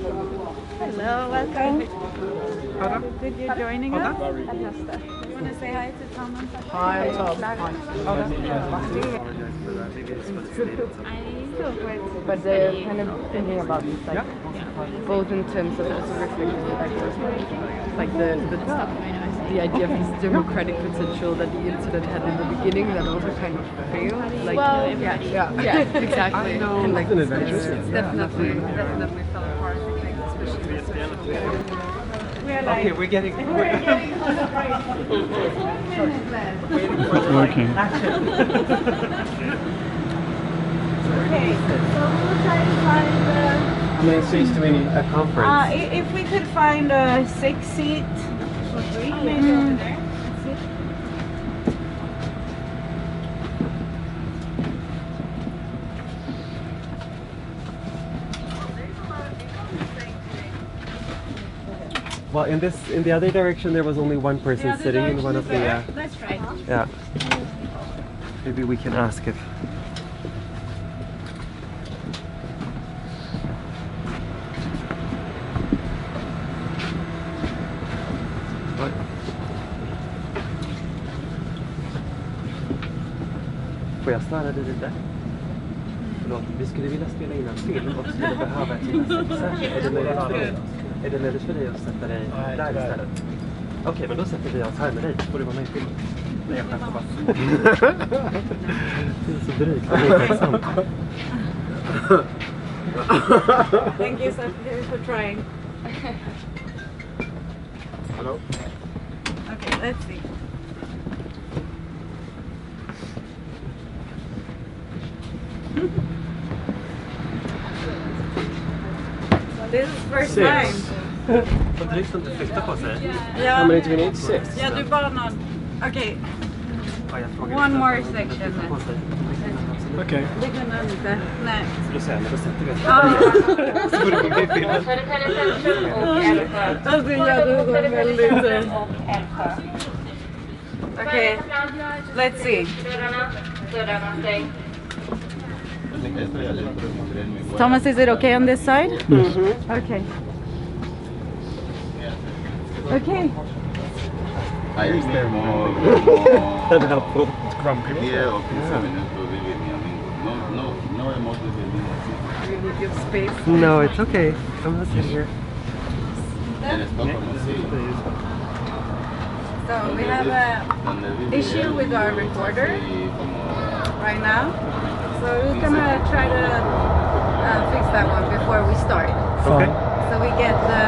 Hello, welcome. Good you're joining us. You want to say hi to Tom and Safar? Hi, Tom. But they're kind of thinking about this, like, both in terms of also reflecting like the idea of this democratic potential that the internet had in the beginning that also kind of failed. Like, well, yeah, exactly. And like, it's definitely fell apart. I think, especially. Okay, we're getting on the break. Working. Okay, so we'll try to find how many seats do we need at conference? if we could find a 6-seat or 3, maybe over there. Well, in the other direction, there was only one person sitting in one of the. Let's try. Yeah. Maybe we can ask if. What? Får jag snarare dig lite? Förlåt, vi skulle vilja spela in en film och skulle behöva ett litet sätt. Är det möjligt för dig att sätta dig där istället? Okej, men då sätter vi oss här med dig. Får du vara med i filmen? Nej, jag skämtar bara. Det är så drygt. Det är tacksamt. Thank you, Safar, for trying. Hello? Okay, let's see. This is first time. Vad drygt inte flytta på sig. Ja. How many do we need? 6? Ja, du bara någon. Okej. One more section. Okej. Det kunde inte. Nej. Så du säger, men då sätter vi oss. Ja. Så får du vara med i filmen. Alltså, ja, det var väldigt... Okej, let's see. Thomas, is it okay on this side? Mm-hmm. Okay. Okay. I understand more That's helpful. here of 7 minutes to be with me. I mean, no emotional You need your space. No, it's okay. I'm not sitting here. and Stockholm is So we have an issue with our recorder right now. So we're gonna try to fix that one before we start. Okay. So we get the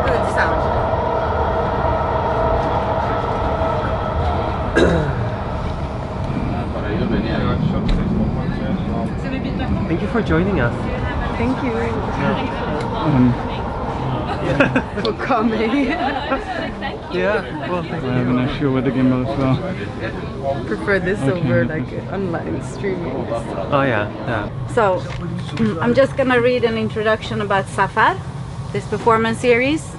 good sound. Thank you for joining us. Thank you for coming. Yeah, well, thank I have an issue with the gimbal as well. prefer this over like online streaming. Oh yeah, yeah. So I'm just gonna read an introduction about Safar, this performance series.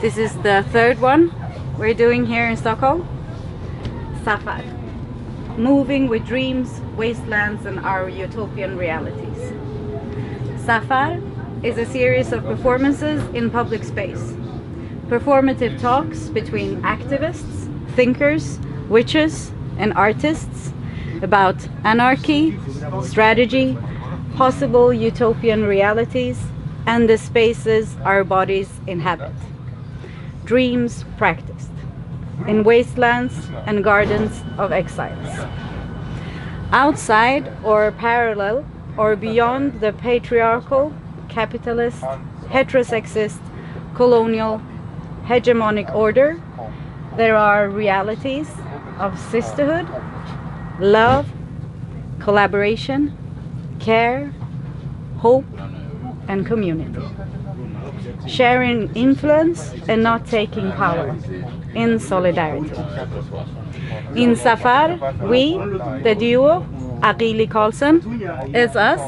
This is the third one we're doing here in Stockholm. Safar, moving with dreams, wastelands and our utopian realities. Safar is a series of performances in public space. Performative talks between activists, thinkers, witches and artists about anarchy, strategy, possible utopian realities and the spaces our bodies inhabit. Dreams practiced in wastelands and gardens of exiles. Outside or parallel or beyond the patriarchal, capitalist, heterosexist, colonial, hegemonic order, there are realities of sisterhood, love, collaboration, care, hope, and community. Sharing influence and not taking power in solidarity. In Safar, we, the duo, Aghili Karlsson, is us.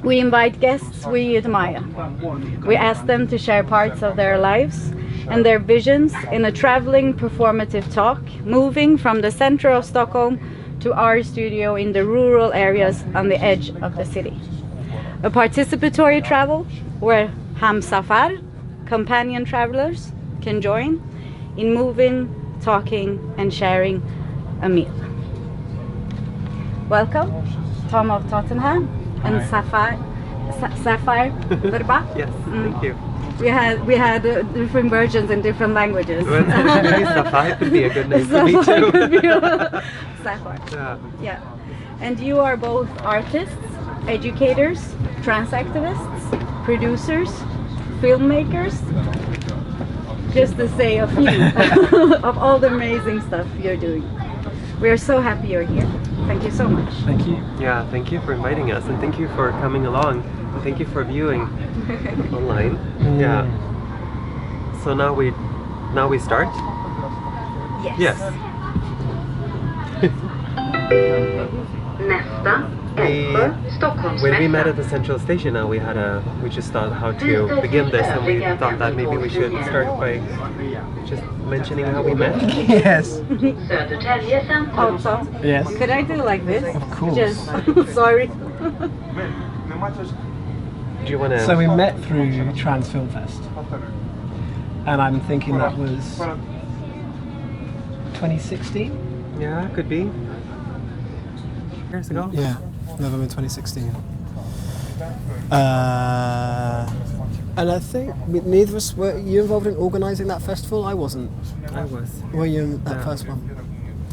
We invite guests we admire. We ask them to share parts of their lives and their visions in a traveling performative talk, moving from the center of Stockholm to our studio in the rural areas on the edge of the city. a participatory travel where Safar, companion travelers, can join in moving, talking and sharing a meal. Welcome, Tom of Tottenham and Zafire Vrba. Yes, thank you. We had different versions in different languages. Well, maybe Safar could be a good name for me too. Safar. Yeah. Yeah. And you are both artists, educators, trans activists, producers, filmmakers, just to say a few of all the amazing stuff you're doing. We are so happy you're here. Thank you so much. Thank you. Yeah, thank you for inviting us, and thank you for coming along, and thank you for viewing online. Yeah. So now we start? Yes. Yes. When we met at the central station, now we just thought how to begin this, and we thought that maybe we should start by just mentioning how we met. Yes. Also, Yes. could I do like this? Of course. Just sorry. Do you want to? So we met through Trans Film Fest, and I'm thinking that was 2016. Yeah, could be. Years ago. Yeah, November 2016. And I think neither of us were you involved in organising that festival. I wasn't. I was. Were you in that first one?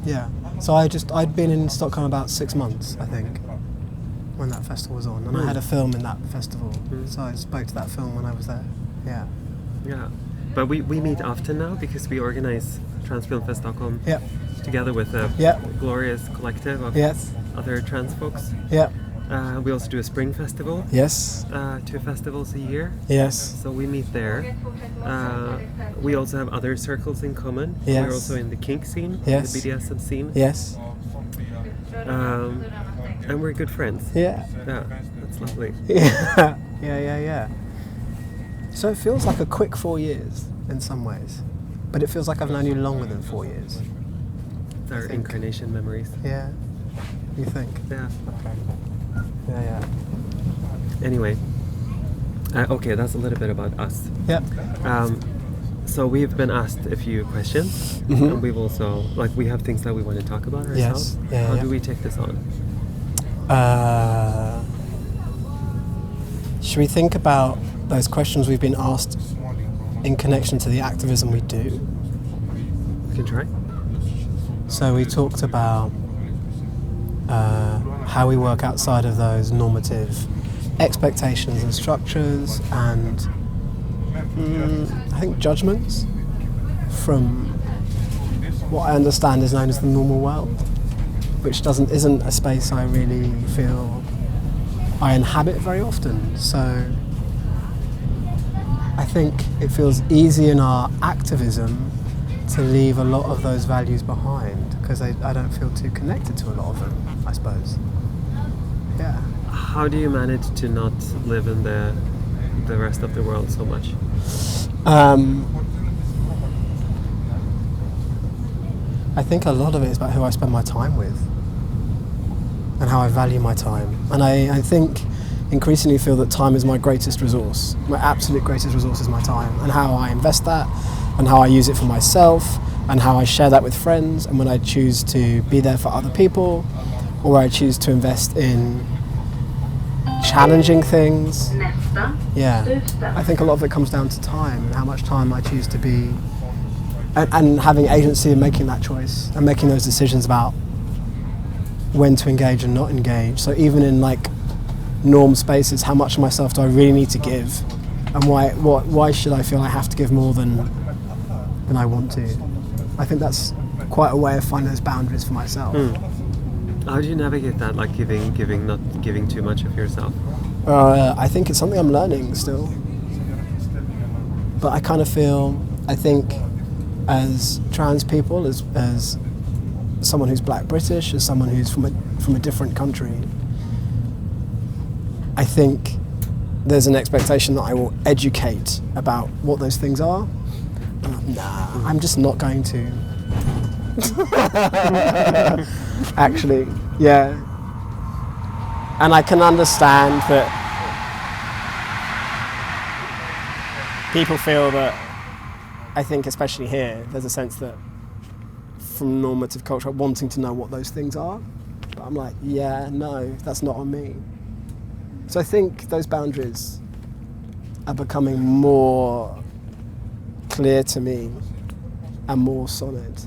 Yeah. So I'd been in Stockholm about 6 months, I think, when that festival was on, and I had a film in that festival, so I spoke to that film when I was there. Yeah. Yeah, but we meet often now because we organize Trans Film Fest Stockholm Yeah. together with a Yeah. glorious collective of Yes. other trans folks. Yeah. We also do a spring festival, Yes. 2 festivals a year, Yes. so we meet there. We also have other circles in common. Yes. We're also in the kink scene, Yes. the BDSM scene, Yes. and we're good friends. Yeah. Yeah, that's lovely. Yeah. Yeah. So it feels like a quick 4 years in some ways, but it feels like I've known you longer than 4 years. It's our think. incarnation memories. Yeah. You think? Yeah. Okay. Yeah. Anyway, okay, that's a little bit about us. Yeah. So we've been asked a few questions, and we've also we have things that we want to talk about ourselves. Yes. Yeah, How yeah. do we take this on? Should we think about those questions we've been asked in connection to the activism we do? We can try. So we talked about how we work outside of those normative expectations and structures, and I think judgments from what I understand is known as the normal world, which isn't a space I really feel I inhabit very often. So I think it feels easy in our activism to leave a lot of those values behind because I don't feel too connected to a lot of them, I suppose. Yeah. How do you manage to not live in the rest of the world so much? I think a lot of it is about who I spend my time with and how I value my time. And I think increasingly feel that time is my greatest resource. My absolute greatest resource is my time, and how I invest that and how I use it for myself and how I share that with friends, and when I choose to be there for other people or I choose to invest in challenging things. Yeah, I think a lot of it comes down to time and how much time I choose to be and having agency in making that choice and making those decisions about when to engage and not engage. So even in norm spaces, how much of myself do I really need to give, and why should I feel I have to give more than I want to? I think that's quite a way of finding those boundaries for myself. How do you navigate that, giving, not giving too much of yourself? I think it's something I'm learning still, but I kind of feel, I think as trans people, as someone who's Black British, as someone who's from a different country, I think there's an expectation that I will educate about what those things are. Nah, I'm just not going to. Actually, yeah. And I can understand that people feel that, I think especially here, there's a sense that from normative culture, wanting to know what those things are. But I'm like, yeah, no, that's not on me. So I think those boundaries are becoming more clear to me and more solid.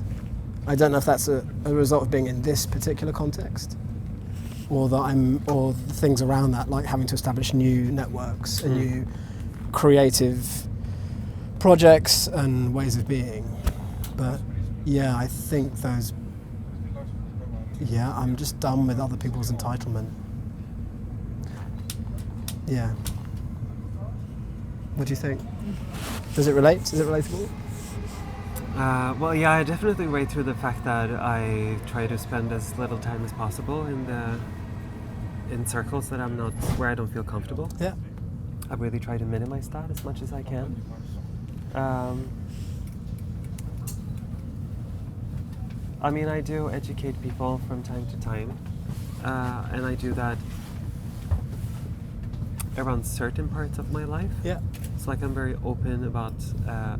I don't know if that's a result of being in this particular context, or the things around that, like having to establish new networks and new creative projects and ways of being. But yeah, I think I'm just done with other people's entitlement. Yeah. What do you think? Does it relate? Is it relatable? Well, yeah, I definitely relate through the fact that I try to spend as little time as possible in circles that I'm not, where I don't feel comfortable. Yeah. I really try to minimize that as much as I can. I mean, I do educate people from time to time, and I do that around certain parts of my life. Yeah. It's like I'm very open about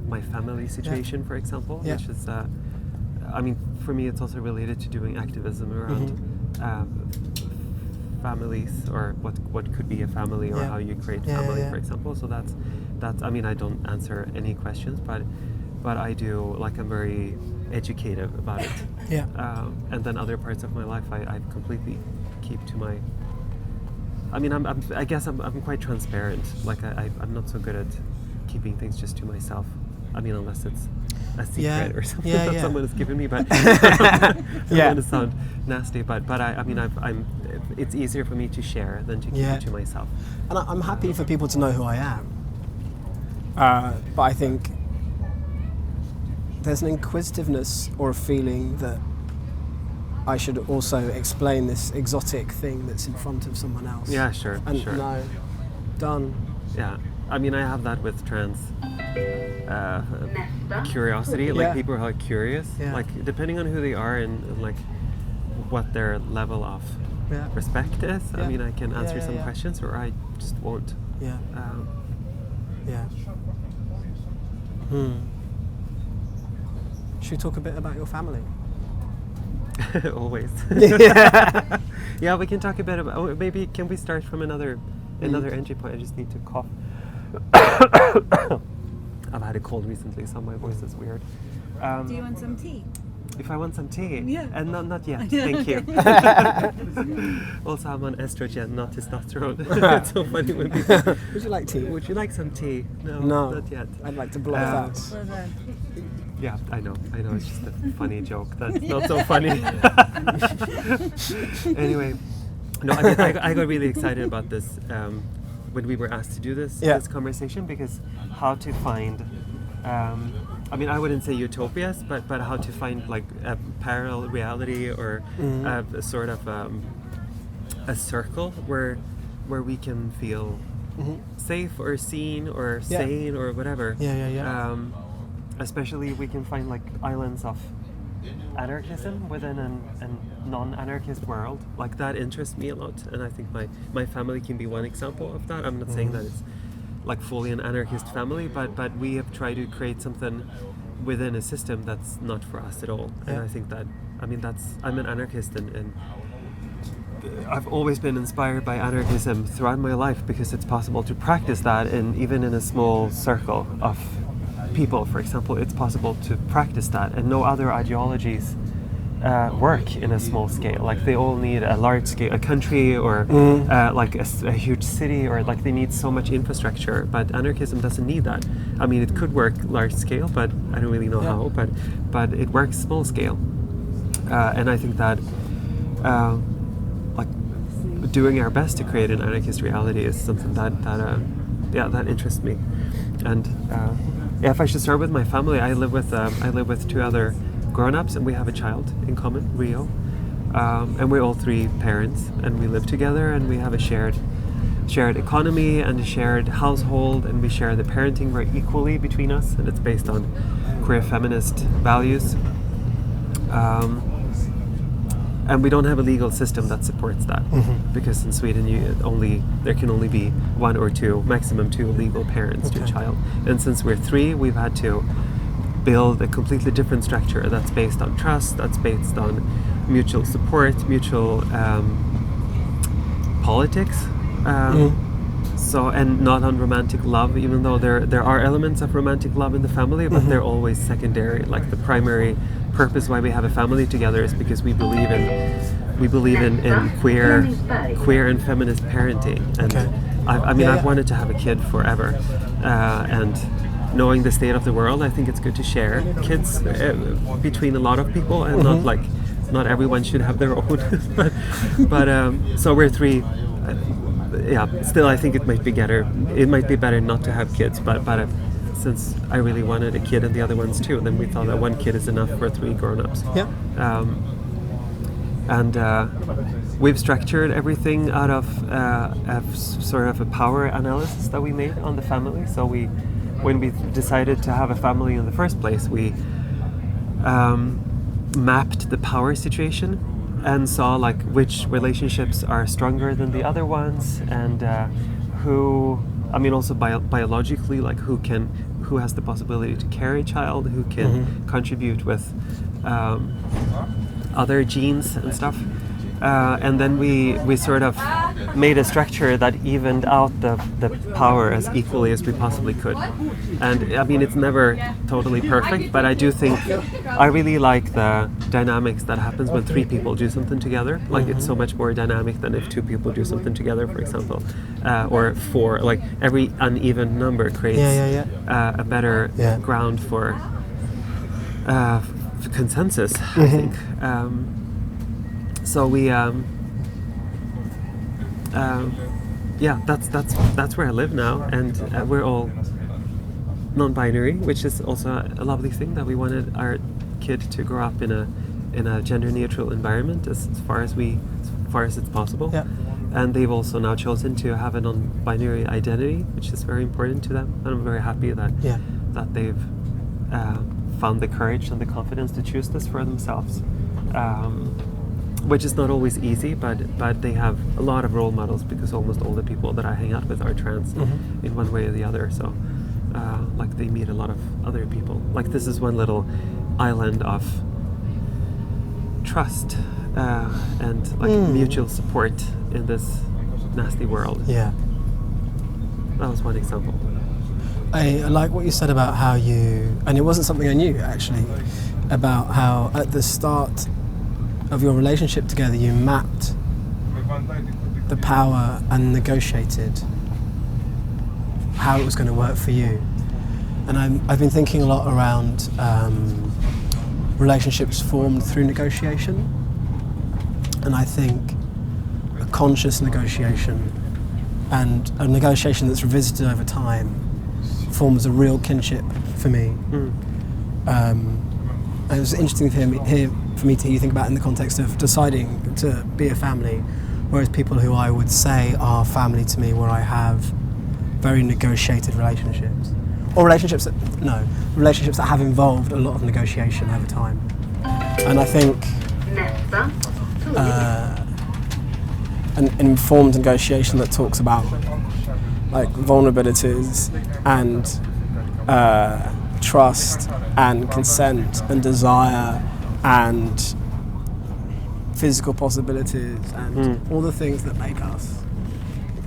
my family situation, for example, which is, I mean, for me it's also related to doing activism around families, or what could be a family, or how you create family, for example. So that's. I mean, I don't answer any questions, but I do, like, I'm very educative about it. Yeah. And then other parts of my life, I completely keep to my. I mean, I guess I'm quite transparent. Like, I'm not so good at keeping things just to myself. I mean, unless it's a secret or something that someone has given me. But I don't want to sound nasty. But I mean, it's easier for me to share than to keep it to myself. And I'm happy for people to know who I am. But I think there's an inquisitiveness or a feeling that I should also explain this exotic thing that's in front of someone else. Yeah, sure. And sure. no, done. Yeah, I mean, I have that with trans curiosity. Like, people are curious. Like, depending on who they are and like what their level of respect is. I mean, I can answer some questions, or I just won't. Yeah. Yeah. Should we talk a bit about your family? Always. Yeah, we can talk a bit about. Oh, maybe can we start from another entry point? I just need to cough. I've had a cold recently, so my voice is weird. Do you want some tea? If I want some tea? Yeah. And not yet. Thank you. Also, I'm on estrogen, not testosterone. It's so funny when people. Would you like tea? Would you like some tea? No, not yet. I'd like to block that. Yeah, I know. It's just a funny joke. That's not so funny. Anyway, no, I got really excited about this when we were asked to do this conversation, because how to find. I mean, I wouldn't say utopias, but how to find, like, a parallel reality, or a sort of a circle where we can feel safe or seen or sane or whatever. Especially we can find, like, islands of anarchism within a non-anarchist world. Like, that interests me a lot, and I think my family can be one example of that. I'm not saying that it's like fully an anarchist family, but we have tried to create something within a system that's not for us at all. And I think that, I mean, I'm an anarchist, and I've always been inspired by anarchism throughout my life, because it's possible to practice that, and even in a small circle of people, for example, it's possible to practice that, and no other ideologies work in a small scale. Like, they all need a large scale, a country, or like a huge city, or like they need so much infrastructure. But anarchism doesn't need that. I mean, it could work large scale, but I don't really know how. But it works small scale, and I think that like doing our best to create an anarchist reality is something that interests me. And if I should start with my family, I live with two other grown-ups, and we have a child in common, Rio, and we're all three parents, and we live together, and we have a shared economy and a shared household, and we share the parenting very equally between us, and it's based on queer feminist values. and we don't have a legal system that supports that, because in Sweden there can only be 1 or 2, maximum 2 legal parents to a child. And since we're 3, we've had to build a completely different structure that's based on trust, that's based on mutual support, mutual politics. So, and not on romantic love, even though there are elements of romantic love in the family, but they're always secondary. Like the primary purpose why we have a family together is because we believe in queer and feminist parenting. And I've wanted to have a kid forever, and knowing the state of the world, I think it's good to share kids between a lot of people, and not everyone should have their own. but so we're 3. Still, I think it might be better not to have kids, but since I really wanted a kid and the other ones too, then we thought that 1 kid is enough for 3 grown-ups. And we've structured everything out of sort of a power analysis that we made on the family. So when we decided to have a family in the first place, we mapped the power situation and saw like which relationships are stronger than the other ones, and also biologically, like who has the possibility to carry a child, who can contribute with other genes and stuff. And then we sort of made a structure that evened out the power as equally as we possibly could. And I mean, it's never totally perfect, but I do think I really like the dynamics that happens when 3 people do something together. Like it's so much more dynamic than if 2 people do something together, for example, or 4. Like every uneven number creates a better ground for consensus, I think. So we, that's where I live now, and we're all non-binary, which is also a lovely thing, that we wanted our kid to grow up in a gender-neutral environment as far as it's possible. And they've also now chosen to have a non-binary identity, which is very important to them, and I'm very happy that they've found the courage and the confidence to choose this for themselves. Which is not always easy, but they have a lot of role models, because almost all the people that I hang out with are trans in one way or the other. So, like they meet a lot of other people. Like this is one little island of trust and like mutual support in this nasty world. Yeah, that was one example. I like what you said about how you, and it wasn't something I knew actually, about how at the start of your relationship together you mapped the power and negotiated how it was going to work for you. And I've been thinking a lot around relationships formed through negotiation, and I think a conscious negotiation and a negotiation that's revisited over time forms a real kinship for me. And it was interesting for me to hear you think about in the context of deciding to be a family, whereas people who I would say are family to me, where I have very negotiated relationships, or relationships that have involved a lot of negotiation over time. And I think an informed negotiation that talks about like vulnerabilities and trust and consent and desire and physical possibilities and all the things that make us,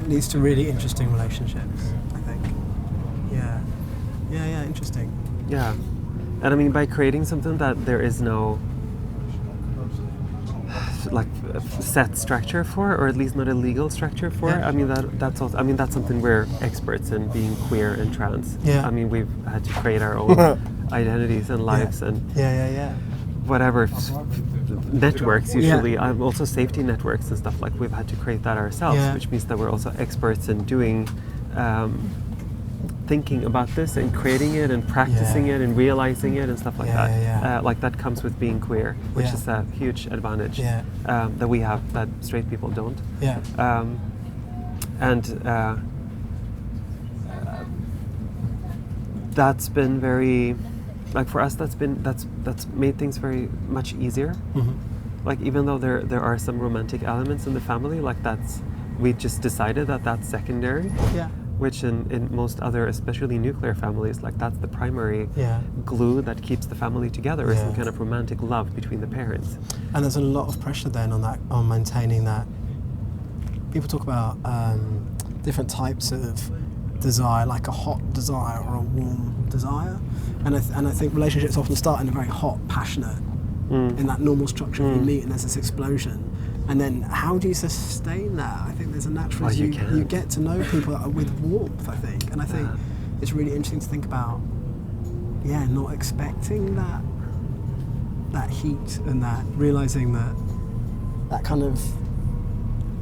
it leads to really interesting relationships, I think. Yeah, interesting. Yeah, and I mean, by creating something that there is no like set structure for, or at least not a legal structure for. I mean that's also, I mean that's something we're experts in, being queer and trans. I mean, we've had to create our own identities and lives and whatever networks usually. Also safety networks and stuff, like we've had to create that ourselves, which means that we're also experts in doing thinking about this and creating it and practicing it and realizing it and stuff like that. Like that comes with being queer, which is a huge advantage that we have that straight people don't. That's been very, like for us, that's made things very much easier. like even though there are some romantic elements in the family, like we just decided that that's secondary. Yeah. Which in most other, especially nuclear families, like that's the primary glue that keeps the family together, is some kind of romantic love between the parents. And there's a lot of pressure then on maintaining that. People talk about different types of desire, like a hot desire or a warm desire, and I think relationships often start in a very hot, passionate, in that normal structure of you meet and there's this explosion. And then how do you sustain that? I think there's a natural, you get to know people with warmth, I think. And I think it's really interesting to think about, not expecting that heat and that, realizing that kind of,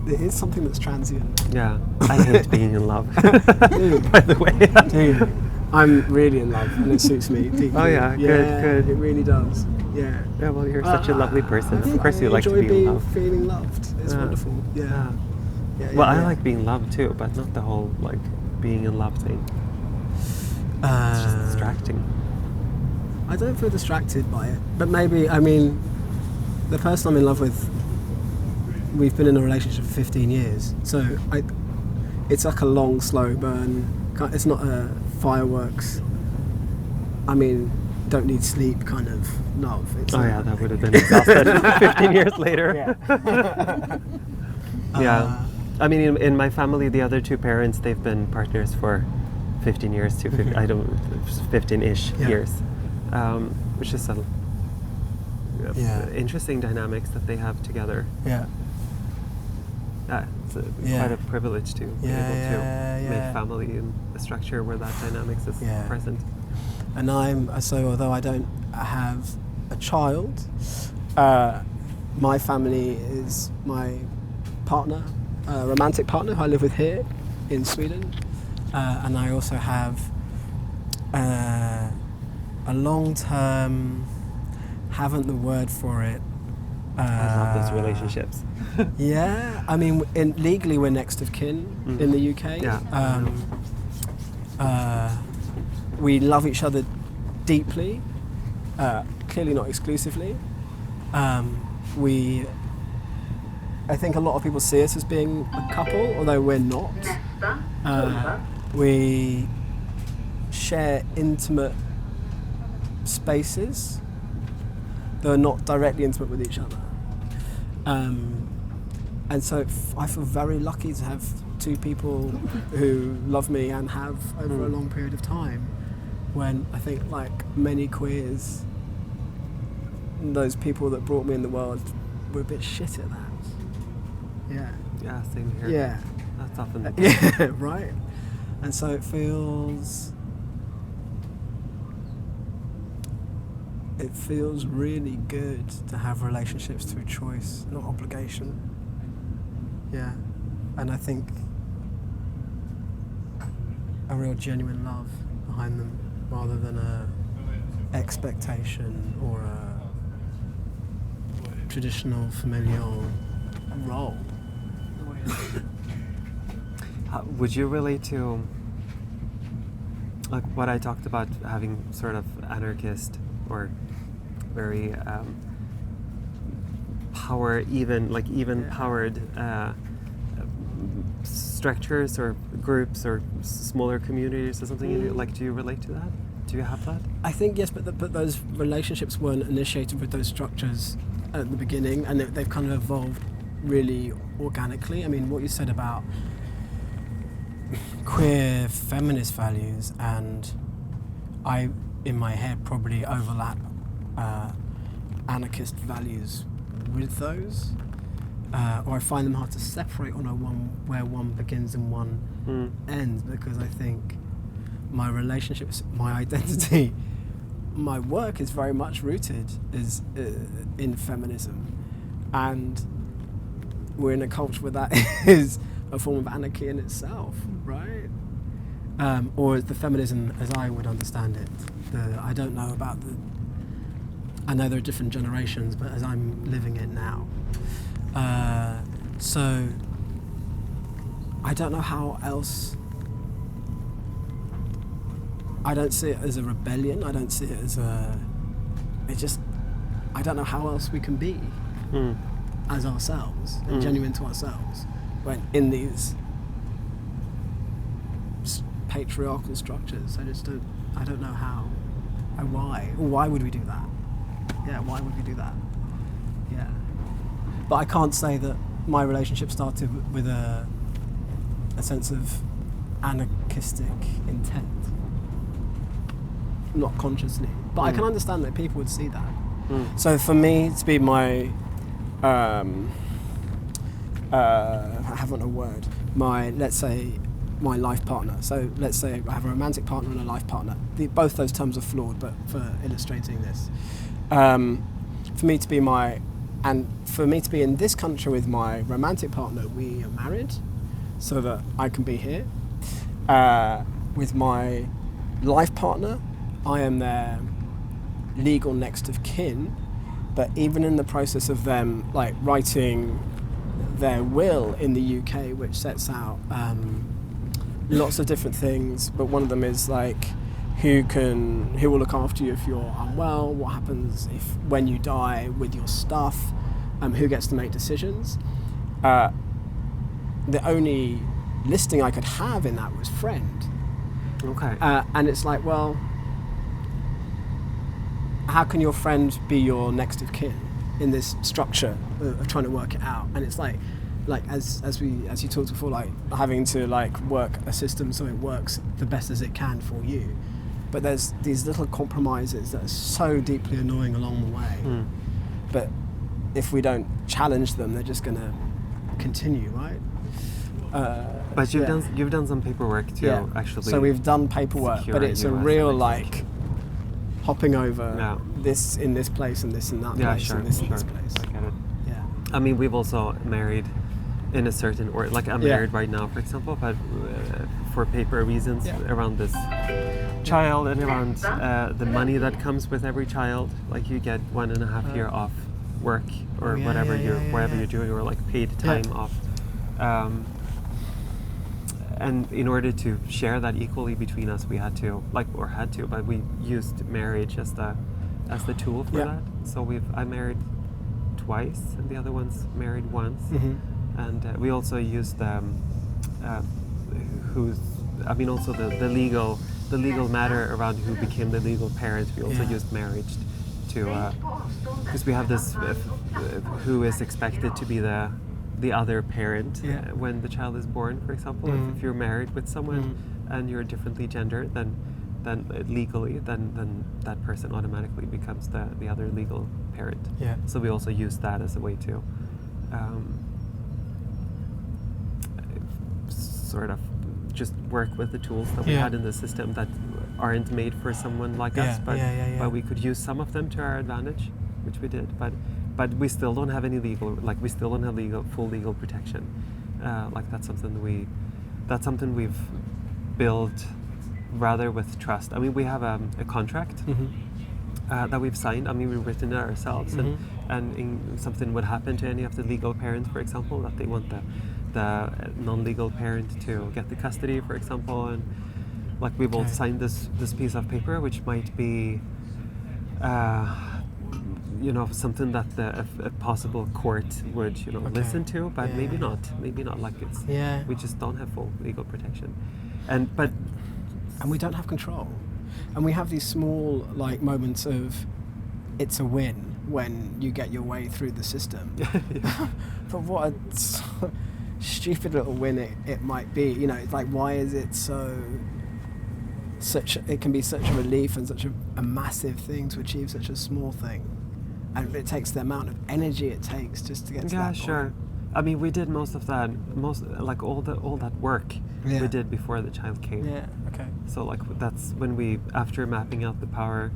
it is something that's transient. Yeah, I hate being in love, by the way. Dude, I'm really in love and it suits me deeply. Oh yeah, good. It really does. Yeah. Yeah, well, you're such a lovely person. Of course you like to be in love. Feeling loved. It's wonderful. Yeah. I like being loved too, but not the whole like being in love thing. It's just distracting. I don't feel distracted by it, but maybe, I mean, the person I'm in love with, we've been in a relationship for 15 years, so it's like a long, slow burn. It's not a fireworks. I mean, don't need sleep kind of love. That would have been exhausted 15 years later. Yeah. I mean, in my family, the other two parents, they've been partners for 15 years to 15-ish years, which is interesting dynamics that they have together. Yeah. It's quite a privilege to be able to make family in a structure where that dynamics is present. And although I don't have a child, my family is my partner, romantic partner who I live with here in Sweden. And I also have a long-term, haven't the word for it. I love those relationships. Yeah, I mean, legally we're next of kin in the UK. Yeah. We love each other deeply, clearly not exclusively. I think a lot of people see us as being a couple, although we're not. We share intimate spaces, though not directly intimate with each other. And so I feel very lucky to have two people who love me and have over a long period of time, when I think, like many queers, those people that brought me in the world were a bit shit at that. Yeah. Yeah, same here. Yeah. That's often the case. Yeah, right. And so it feels really good to have relationships through choice, not obligation. Yeah. And I think a real genuine love behind them, rather than a expectation or a traditional familial role. Would you relate to like what I talked about, having sort of anarchist or very powered structures or groups or smaller communities or something? Like, do you relate to that? Do you have that? I think yes, but those relationships weren't initiated with those structures at the beginning, and they've kind of evolved really organically. I mean, what you said about queer feminist values, and I, in my head, probably overlap anarchist values with those, or I find them hard to separate on where one begins and one ends, because I think my relationships, my identity, my work is very much rooted in feminism, and we're in a culture where that is a form of anarchy in itself, right? Or the feminism as I would understand it. I don't know about I know there are different generations, but as I'm living it now. So I don't know how else. I don't see it as a rebellion. I don't see it as I don't know how else we can be. as ourselves and genuine to ourselves, when in these patriarchal structures. I don't know how and why. Or why would we do that? Yeah, why would we do that? Yeah. But I can't say that my relationship started with a sense of anarchistic intent. Not consciously. But I can understand that people would see that. So for me to be my I haven't a word. Let's say my life partner. So let's say I have a romantic partner and a life partner. Both those terms are flawed, but for illustrating this, for me to be in this country with my romantic partner, we are married, so that I can be here. With my life partner, I am their legal next of kin, but even in the process of them like writing their will in the UK, which sets out lots of different things, but one of them is like who will look after you if you're unwell, what happens when you die with your stuff, who gets to make decisions. The only listing I could have in that was friend. Okay. And it's like, well, how can your friend be your next of kin in this structure of trying to work it out? And it's like as you talked before, like having to like work a system so it works the best as it can for you. But there's these little compromises that are so deeply annoying along the way. But if we don't challenge them, they're just going to continue, right? But you've done some paperwork too, actually. So we've done paperwork, but it's a real like hopping over this in this place and this in that place and this in this place. I get it. Yeah. I mean, we've also married in a certain order. Like I'm married right now, for example, but for paper reasons around this child and around the money that comes with every child. Like you get 1.5 year off work or whatever you're doing, or like paid time off. And in order to share that equally between us, we had to, but we used marriage as the tool for that. So I married twice, and the other one's married once. And we also used also the legal matter around who became the legal parent. We also used marriage to, because we have this who is expected to be the other parent when the child is born, for example. If you're married with someone and you're differently gendered, then legally, then that person automatically becomes the other legal parent. So we also use that as a way to sort of just work with the tools that we had in the system that aren't made for someone like us, but we could use some of them to our advantage, which we did. But we still don't have any full legal protection. That's something we've built rather with trust. I mean, we have a contract that we've signed. I mean, we've written it ourselves, and something would happen to any of the legal parents, for example, that they want the non-legal parent to get the custody, for example, and like we both signed this piece of paper, which might be something that a possible court would listen to, but maybe not like it's we just don't have full legal protection, and we don't have control, and we have these small like moments of it's a win when you get your way through the system. But what a stupid little win it might be. It's like, why is it it can be such a relief and such a massive thing to achieve such a small thing, and it takes the amount of energy it takes just to get to that point. Sure. I mean, we did most of that, all that work we did before the child came. So that's when after mapping out the power,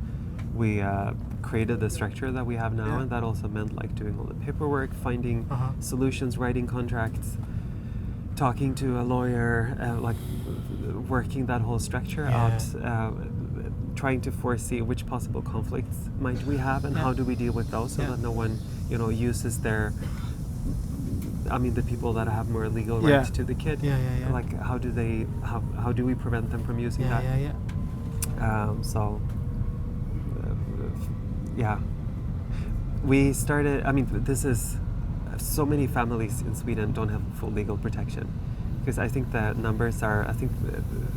we created the structure that we have now, and that also meant doing all the paperwork, finding solutions, writing contracts, talking to a lawyer, working that whole structure out, trying to foresee which possible conflicts might we have and how do we deal with those so that no one uses the people that have more legal rights to the kid. How do we prevent them from using that? we started. I mean, this is so many families in Sweden don't have full legal protection, because I think the numbers are. I think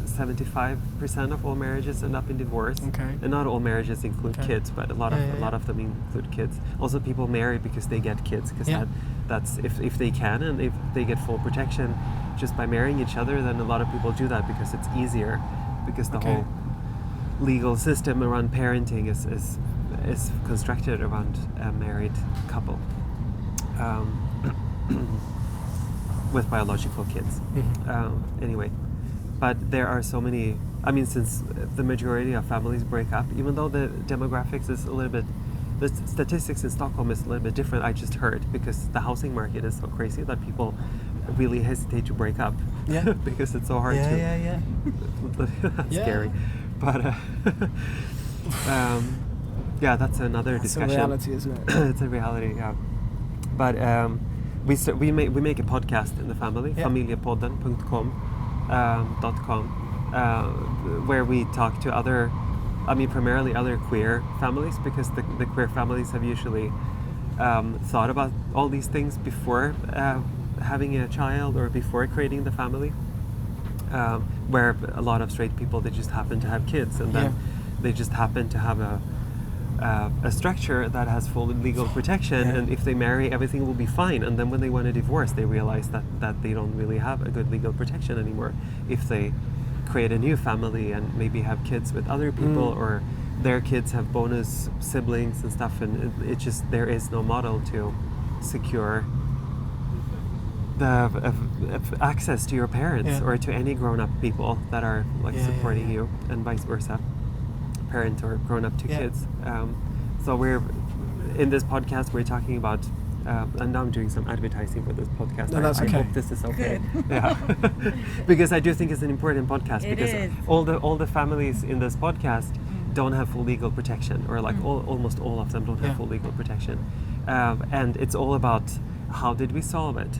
75% of all marriages end up in divorce. Okay. And not all marriages include Okay. kids, but a lot of them include kids. Also, people marry because they get kids, because that's if they can, and if they get full protection just by marrying each other, then a lot of people do that because it's easier, because the whole legal system around parenting is constructed around a married couple with biological kids. Anyway, but there are so many. I mean, since the majority of families break up, even though the demographics is a little bit, the statistics in Stockholm is a little bit different. I just heard, because the housing market is so crazy that people really hesitate to break up. Yeah. Because it's so hard to. Yeah. That's scary, but yeah, that's another discussion. It's a reality, isn't it? It's a reality, yeah. But we make a podcast in the family, familjepodden.com, where we talk to other, I mean, primarily other queer families, because the queer families have usually thought about all these things before having a child or before creating the family. Where a lot of straight people, they just happen to have kids, and then they just happen to have a structure that has full legal protection, and if they marry, everything will be fine. And then when they want to divorce, they realize that they don't really have a good legal protection anymore if they create a new family and maybe have kids with other people, or their kids have bonus siblings and stuff, and it just, there is no model to secure the access to your parents or to any grown-up people that are like supporting you, and vice versa, parent or grown-up to kids. So we're in this podcast, we're talking about and now I'm doing some advertising for this podcast. No, that's okay. I hope this is okay. Yeah, because I do think it's an important podcast, because all the families in this podcast don't have full legal protection, or like almost all of them don't have full legal protection, and it's all about how did we solve it.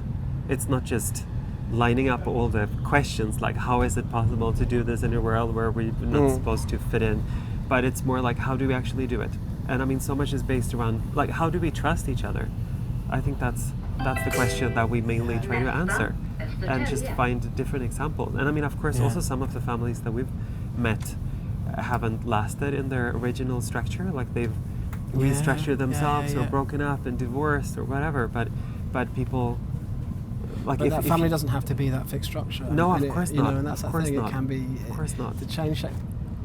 It's not just lining up all the questions like how is it possible to do this in a world where we're not supposed to fit in, but it's more like how do we actually do it. And I mean, so much is based around like how do we trust each other. I think that's the question that we mainly try to answer, and just find different examples. And I mean, of course, also some of the families that we've met haven't lasted in their original structure, like they've restructured themselves or broken up and divorced or whatever, but people like, but if that family doesn't have to be that fixed structure. No, of course not. You know, and that's the thing. It can be. Of course not. To change shape,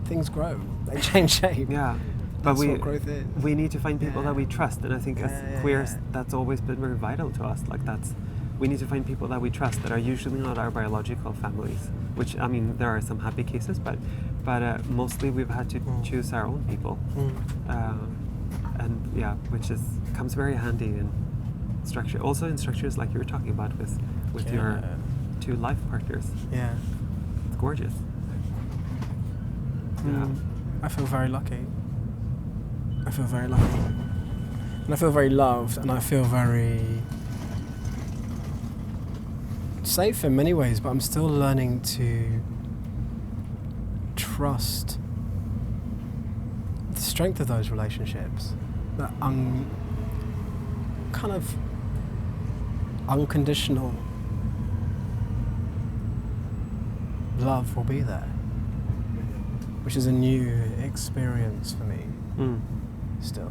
things grow. They change shape. Yeah, that's but what growth is. We need to find people that we trust, and I think as queers, that's always been very vital to us. Like we need to find people that we trust that are usually not our biological families. Which, I mean, there are some happy cases, but mostly we've had to choose our own people, and which comes very handy in structure. Also in structures like you were talking about with your two life partners. Yeah, it's gorgeous. Yeah, I feel very lucky. I feel very lucky, and I feel very loved, and I feel very safe in many ways, but I'm still learning to trust the strength of those relationships, that kind of unconditional love will be there, which is a new experience for me. Still,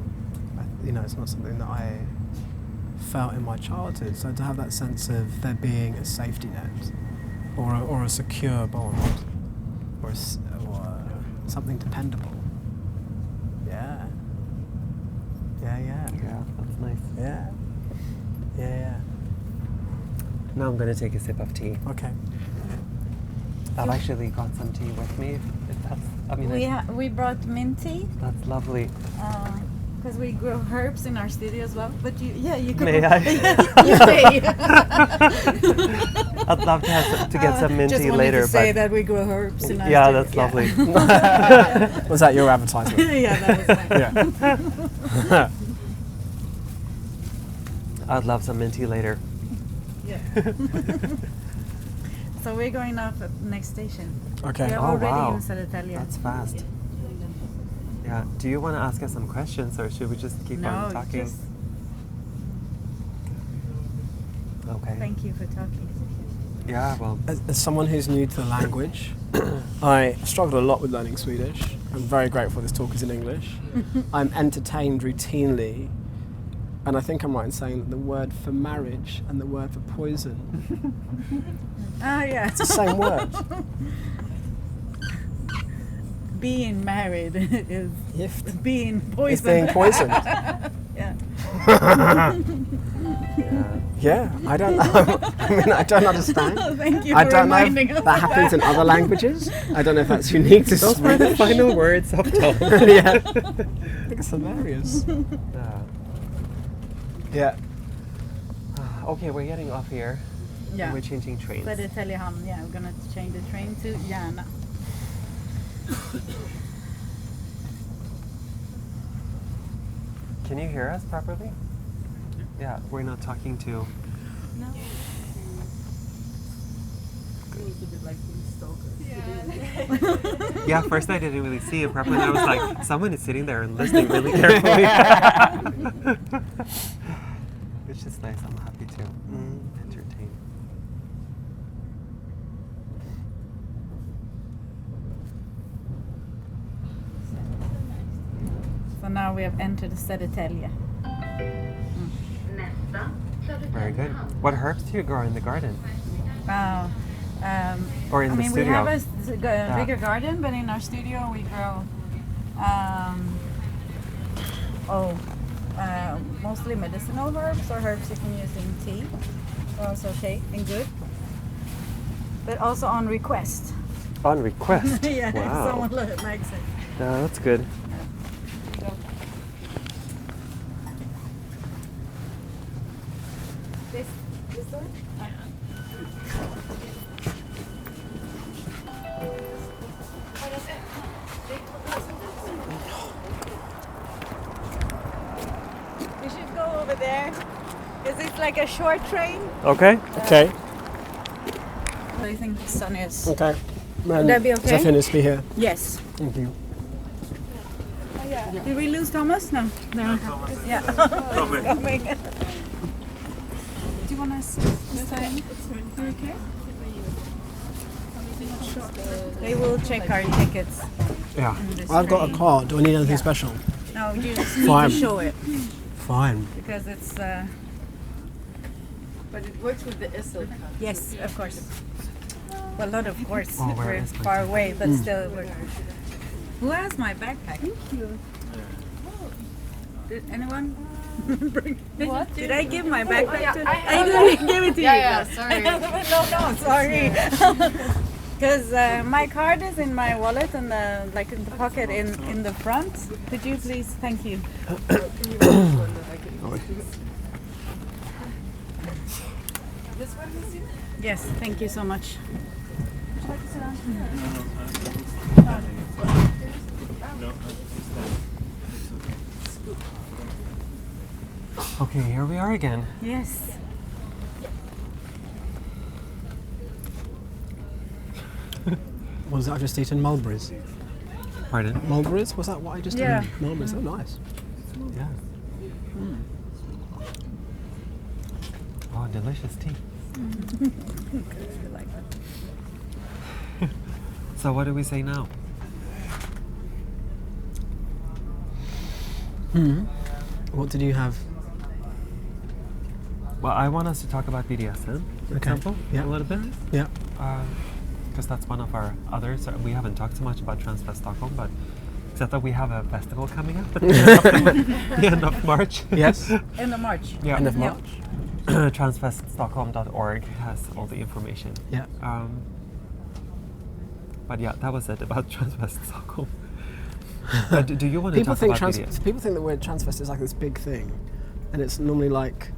it's not something that I felt in my childhood. So to have that sense of there being a safety net, or a secure bond, or something dependable. Yeah, that's nice. Yeah. Now I'm going to take a sip of tea. Okay. I've actually got some tea with me. If that's, I mean, we brought mint tea. That's lovely. Because we grow herbs in our studio as well. But you can. May I? You may. I'd love to get some mint just tea wanted later. To say that we grow herbs in our yeah, studio. that's lovely. Was that your advertisement? Yeah, that was mine. I'd love some mint tea later. Yeah. So we're going off at the next station. Okay. We're already in Södertälje. That's fast. Yeah. Do you want to ask us some questions, or should we just keep on talking? Okay. Thank you for talking. Yeah, well, As someone who's new to the language, I struggled a lot with learning Swedish. I'm very grateful this talk is in English. I'm entertained routinely, and I think I'm right in saying that the word for marriage and the word for poison, Yeah. it's the same word. Being married is Gift. being It's poisoned. being poisoned. Yeah. Yeah, I don't know. I mean, I don't understand. Thank you I for don't know reminding if us. that happens in other languages. I don't know if that's unique to those were the Swedish. final words of Tom. Yeah. I think it's hilarious. Yeah. Okay, we're getting off here. Yeah. We're changing trains. Södertäljehamn, yeah, we're gonna change the train to Järna. Can you hear us properly? Yeah, we're not talking to... No. Yeah, first I didn't really see it properly. I was like, someone is sitting there and listening really carefully. Which is nice, I'm happy to entertain. So now we have entered Södertälje. Very good. What herbs do you grow in the garden? Wow. Or in I the mean, studio? we have a bigger garden, but in our studio we grow mostly medicinal herbs or herbs you can use in tea. They're also okay and good. But also on request. On request? Yeah, Wow. if someone likes it. No, that's good. This one? We should go over there. Because it's like a short train. Okay. Okay. I think the sun is. Okay. Would that be okay? Zafire Vrba be here. Yes. Thank you. Did we lose Thomas? No. No. Yeah. Coming. Do you want to sit this time? You okay? They will check our tickets. Yeah. in this I've got a train. card. Do I need anything Yeah. special? No, you just need Fine. to show it Fine. because it's. But it works with the ISIL card. Yes, of course. Well, not of course. Oh, where We're is my far away, but still. Who has my backpack? Thank you. Did anyone bring? What? Did I give my backpack to? I didn't give it to you. Yeah, sorry. No, sorry. Because my card is in my wallet and like in the pocket in the front. Could you please? Thank you. This one is you? Yes, thank you so much. Okay, here we are again. Yes. Was that I just eaten mulberries? Pardon? Mulberries? Was that what I just Yeah. ate? Mulberries. Oh, nice. Yeah. Oh, delicious tea. So what do we say now? What did you have? Well, I want us to talk about BDSM, for Okay. example, Yeah. a little bit. Yeah. Because that's one of our others. We haven't talked so much about Transfest Stockholm, but except that we have a festival coming up at the end of March. Yes. End of March. Yeah. End of Yeah. March. Transfeststockholm.org has all the information. Yeah. But yeah, that was it about Transfest Stockholm. Do you want to People talk think about BDSM? people think the word Transfest is like this big thing, and it's normally like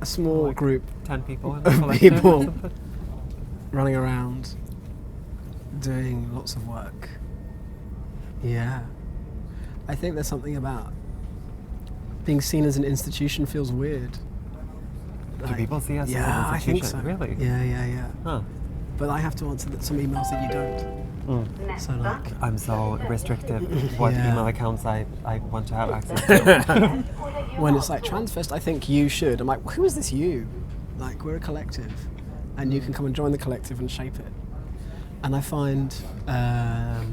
a small Like group 10 people in of the collective? people running around doing lots of work. Yeah. I think there's something about being seen as an institution feels weird. Do people see us Yeah, as an I think institution? so. Really? Yeah. Huh. But I have to answer some emails that you don't. So like, I'm so restrictive what Yeah. email accounts I want to have access to. when it's like Transfest, I think you should. I'm like, who is this you? Like, we're a collective, and you can come and join the collective and shape it. And I find, I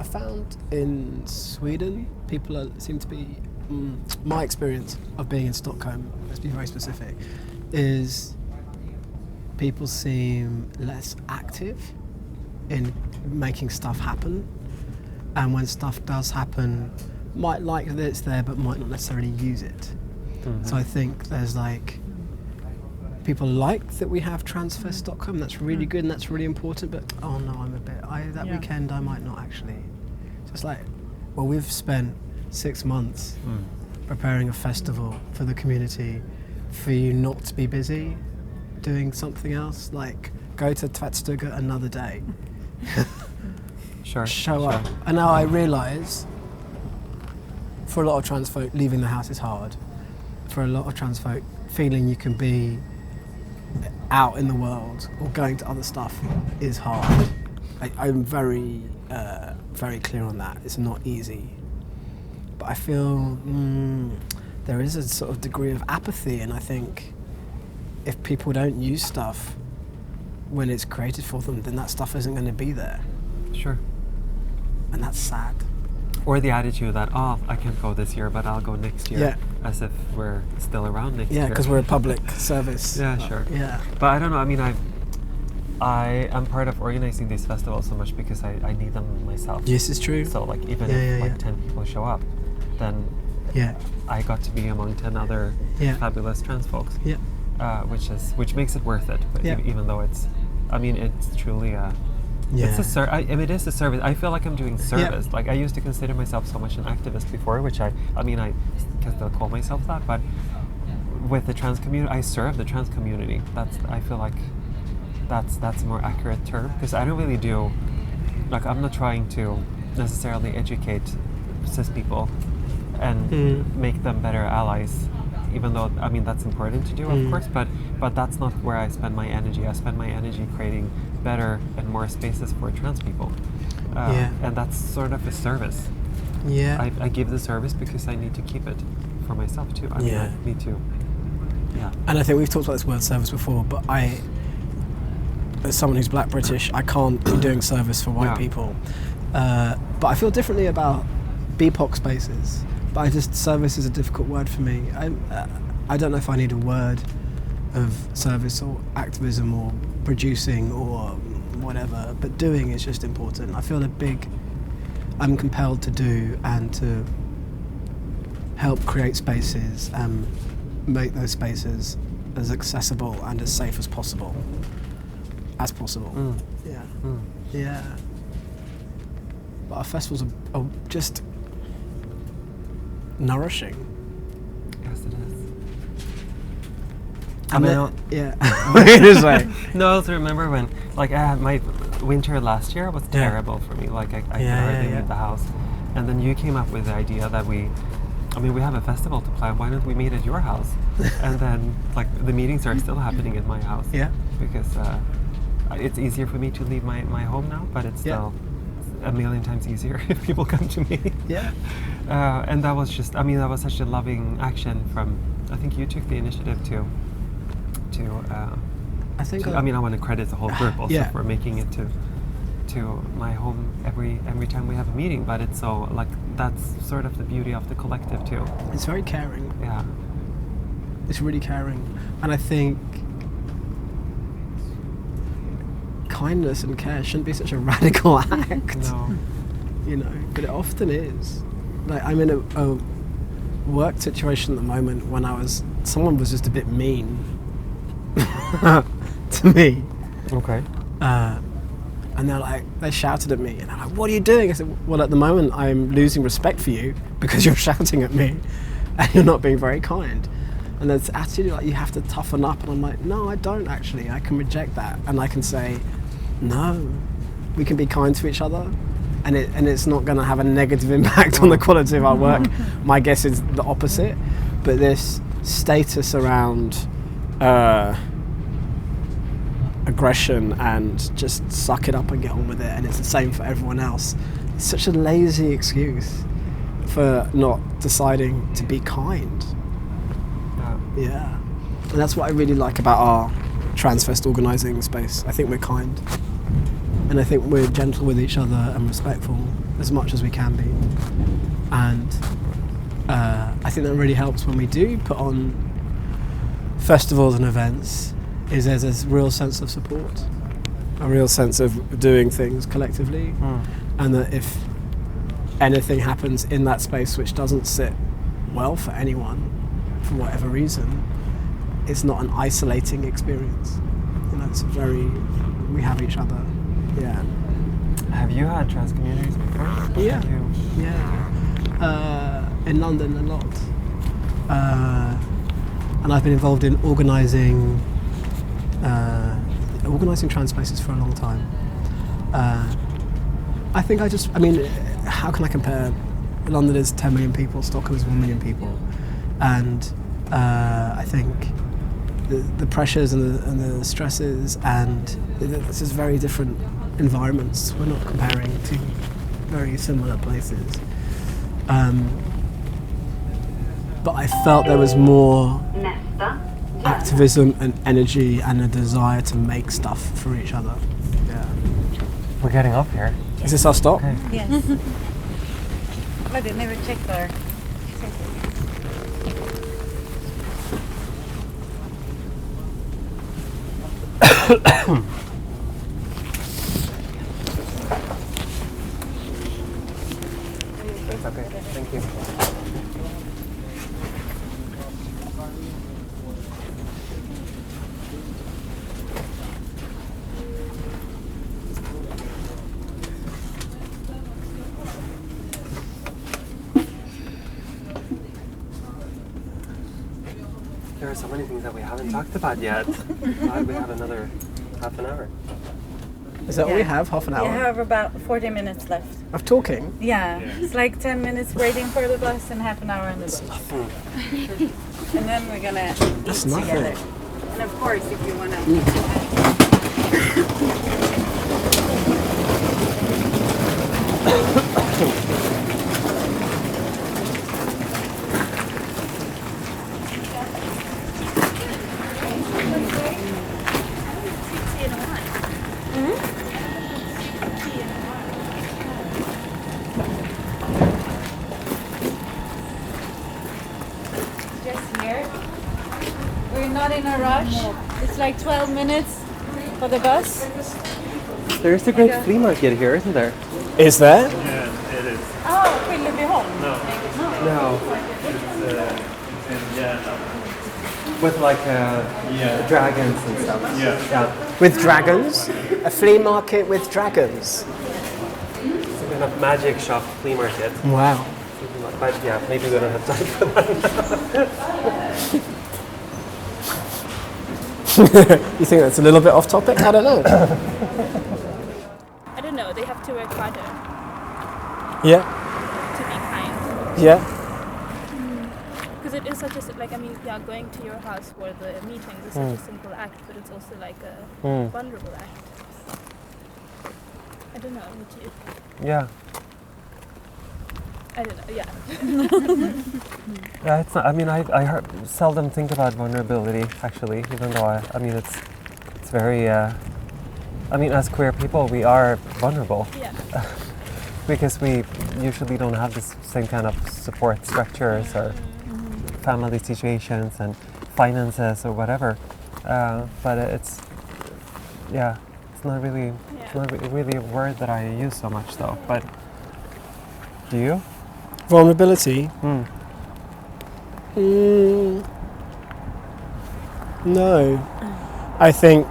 found in Sweden, people seem to be, my experience of being in Stockholm, let's be very specific, is people seem less active in making stuff happen. And when stuff does happen, might like that it's there, but might not necessarily use it. So I think there's like, people like that we have Transfer Stockholm, that's really good and that's really important, but oh no, I'm a bit, that weekend I might not actually. Just like, well, we've spent 6 months preparing a festival for the community, for you not to be busy doing something else, like go to Tvättstuga another day. Show up. And now I realise, for a lot of trans folk, leaving the house is hard. For a lot of trans folk, feeling you can be out in the world or going to other stuff is hard. I'm very, very clear on that. It's not easy. But I feel there is a sort of degree of apathy, and I think if people don't use stuff when it's created for them, then that stuff isn't going to be there. Sure. And that's sad. Or the attitude that, oh, I can't go this year, but I'll go next year. Yeah. As if we're still around next year. Yeah, because we're a public service. Yeah, sure. Yeah. But I don't know, I mean, I am part of organizing these festivals so much because I need them myself. Yes, it's true. So like even if 10 people show up, then I got to be among 10 other fabulous trans folks. Yeah. Which makes it worth it. But even though it's truly it's it is a service. I feel like I'm doing service. Yeah. Like I used to consider myself so much an activist before, which I can still call myself that, but with the trans community, I serve the trans community. I feel like that's a more accurate term, because I don't really do, like I'm not trying to necessarily educate cis people and make them better allies, even though that's important to do, of course, but that's not where I spend my energy. I spend my energy creating better and more spaces for trans people, and that's sort of a service. Yeah, I give the service because I need to keep it for myself too. I need to. Yeah, and I think we've talked about this word service before, but as someone who's Black British, I can't be doing service for white people. But I feel differently about BIPOC spaces. But service is a difficult word for me. I don't know if I need a word of service or activism or producing or whatever, but doing is just important. I feel I'm compelled to do and to help create spaces and make those spaces as accessible and as safe as possible. Yeah. But our festivals are just nourishing. Yes, it is. It is like. No, I also remember when, my winter last year was terrible for me. Like I could hardly leave the house, and then you came up with the idea that we have a festival to plan. Why don't we meet at your house? And then the meetings are still happening at my house. Yeah. Because it's easier for me to leave my home now, but it's still a million times easier if people come to me. Yeah. And that was just, that was such a loving action from, I think you took the initiative to I want to credit the whole group also for making it to my home every time we have a meeting, but it's so, that's sort of the beauty of the collective too. It's very caring. Yeah. It's really caring. And I think kindness and care shouldn't be such a radical act. No. But it often is. I'm in a work situation at the moment when someone was just a bit mean to me. Okay. And they shouted at me, and I'm like, what are you doing? I said, well, at the moment I'm losing respect for you because you're shouting at me and you're not being very kind. And there's attitude you have to toughen up, and I'm like, no, I don't actually. I can reject that, and I can say, no, we can be kind to each other, and it's not going to have a negative impact on the quality of our work. My guess is the opposite. But this status around aggression and just suck it up and get on with it, and it's the same for everyone else. It's such a lazy excuse for not deciding to be kind. Yeah. And that's what I really like about our Transfest organising space. I think we're kind. And I think we're gentle with each other and respectful as much as we can be. And I think that really helps when we do put on festivals and events, is there's this real sense of support, a real sense of doing things collectively, and that if anything happens in that space which doesn't sit well for anyone, for whatever reason, it's not an isolating experience. You know, it's we have each other. Yeah. Have you had trans communities before? Yeah. In London a lot. And I've been involved in organising trans spaces for a long time. I mean, how can I compare? London is 10 million people, Stockholm is 1 million people. And I think the pressures and the stresses, and this is very different environments. We're not comparing two very similar places. But I felt there was more activism and energy and a desire to make stuff for each other. Yeah. We're getting off here. Is this our stop? Okay. Yes. I didn't even check there. Okay, thank you. There are so many things that we haven't talked about yet. We have another half an hour. Is that what we have? Half an hour? We have about 40 minutes left. Of talking? Yeah, it's like 10 minutes waiting for the bus and half an hour on the bus. Nothing. And then we're gonna eat That's together. nothing. And of course, if you wanna... In a rush. It's like 12 minutes for the bus. There's a great flea market here, isn't there? Is there? Yeah, it is. Oh, Vrba+Tom. No. Yeah. With like dragons and stuff. Yeah. With dragons? A flea market with dragons? It's a kind of magic shop flea market. Wow. But yeah, maybe we don't have time for that. You think that's a little bit off topic? I don't know. I don't know, they have to work harder Yeah. to be kind. Yeah. Because it is such a, like, I mean, yeah, going to your house for the meetings is such a simple act, but it's also like a vulnerable act. I don't know, would you? Yeah. I don't know, yeah. Yeah, it's not. I mean, I seldom think about vulnerability actually, even though I mean, it's very. I mean, as queer people, we are vulnerable. Yeah. Because we usually don't have this same kind of support structures or family situations and finances or whatever. But it's not really a word that I use so much though. But do you? Vulnerability? No. I think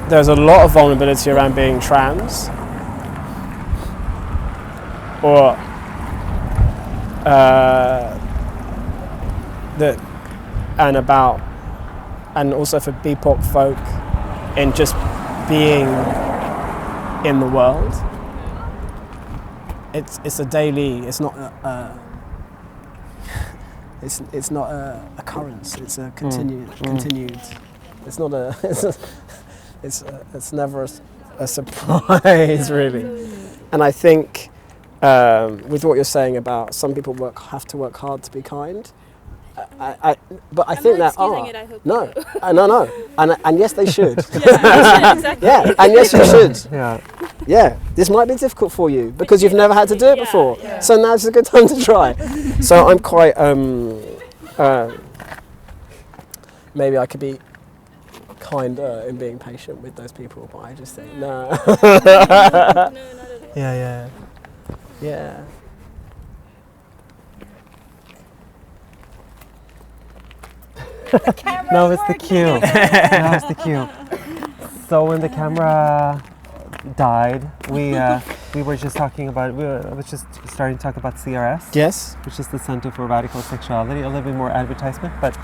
there's a lot of vulnerability around being trans. Or and also for BIPOC folk in just being in the world. It's a daily. It's not it's not a occurrence. It's a continued. It's not a. It's never a surprise really. And I think with what you're saying about some people have to work hard to be kind, but I I'm think not there excusing are. it, I hope No, you do. no, and yes, they should. Exactly. Yeah, and yes, you should. Yeah. Yeah, this might be difficult for you because you've never had to do it Yeah, before. yeah. So now's a good time to try. So I'm quite. Maybe I could be kinder in being patient with those people, but I just think no. No, not at all. Yeah. No, it's the cue. No, it's the cue. So when the camera died, we were just talking about. I was just starting to talk about CRS. Yes. Which is the Center for Radical Sexuality. A little bit more advertisement, but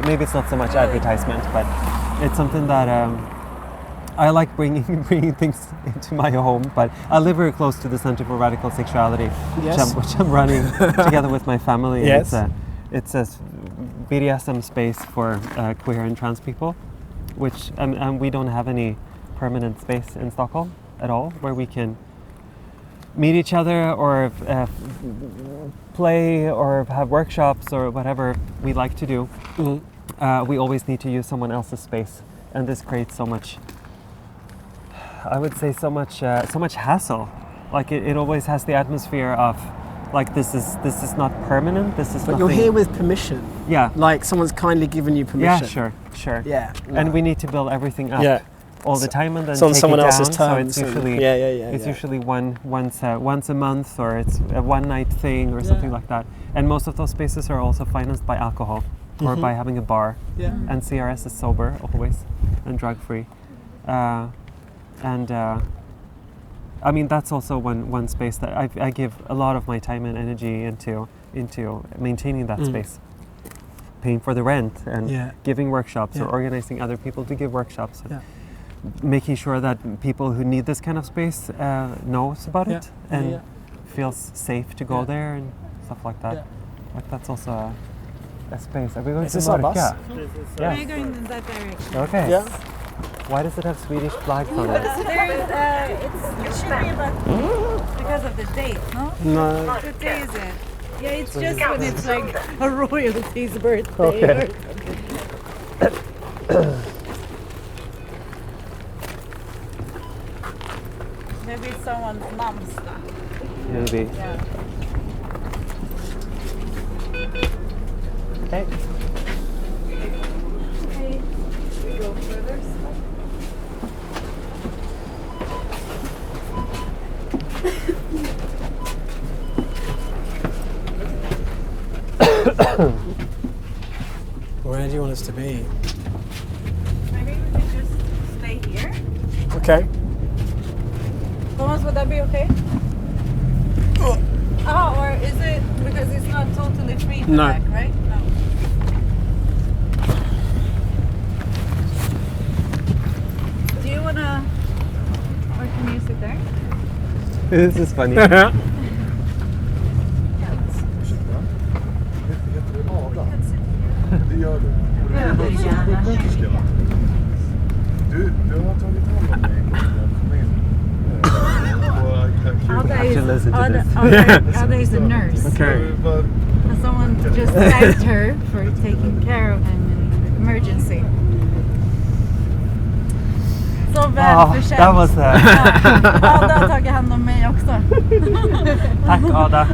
maybe it's not so much advertisement, but it's something that I like bringing things into my home. But I live very close to the Center for Radical Sexuality, Yes. which I'm running together with my family. Yes. It's a BDSM space for queer and trans people, which and we don't have any permanent space in Stockholm at all where we can meet each other or play or have workshops or whatever we like to do. We always need to use someone else's space, and this creates so much. I would say so much hassle. Like it always has the atmosphere of like this is not permanent. This is. But nothing. you're here with permission. Yeah. Like someone's kindly given you permission. Yeah, sure. Yeah. And we need to build everything up. Yeah. All the time, and then So on take someone it else's down. terms. So it's usually It's usually once a month, or it's a one night thing, or something like that. And most of those spaces are also financed by alcohol or by having a bar. Yeah. And CRS is sober always and drug free. I mean that's also one space that I give a lot of my time and energy into maintaining that space, paying for the rent and giving workshops or organizing other people to give workshops. Making sure that people who need this kind of space knows about it and feels safe to go there and stuff like that. Like that's also a space. Are we going Is to this our bus? Yeah. We're going in that direction. Okay. Yeah. Why does it have Swedish flags on it? It should be about because of the date, no? No. What day is it? Yeah, it's just when it's like a royalty's birthday. Okay. Maybe it's someone's mom's stuff. Maybe. Yeah. Okay. Okay. We go further. Where do you want us to be? Maybe we could just stay here. Okay. Thomas, would that be okay? Oh, or is it because it's not totally free to No. back, right? No. Do you wanna, or can you sit there? This is funny. Det gör du. Och det är någon som är sjuksköterska. Du har tagit hand om mig en gång när jag kom in. Ada is a nurse. Okay. And someone just thanked her for taking care of him in an emergency. Så välförtjänt. That was Ada har tagit hand om mig också. Tack Ada.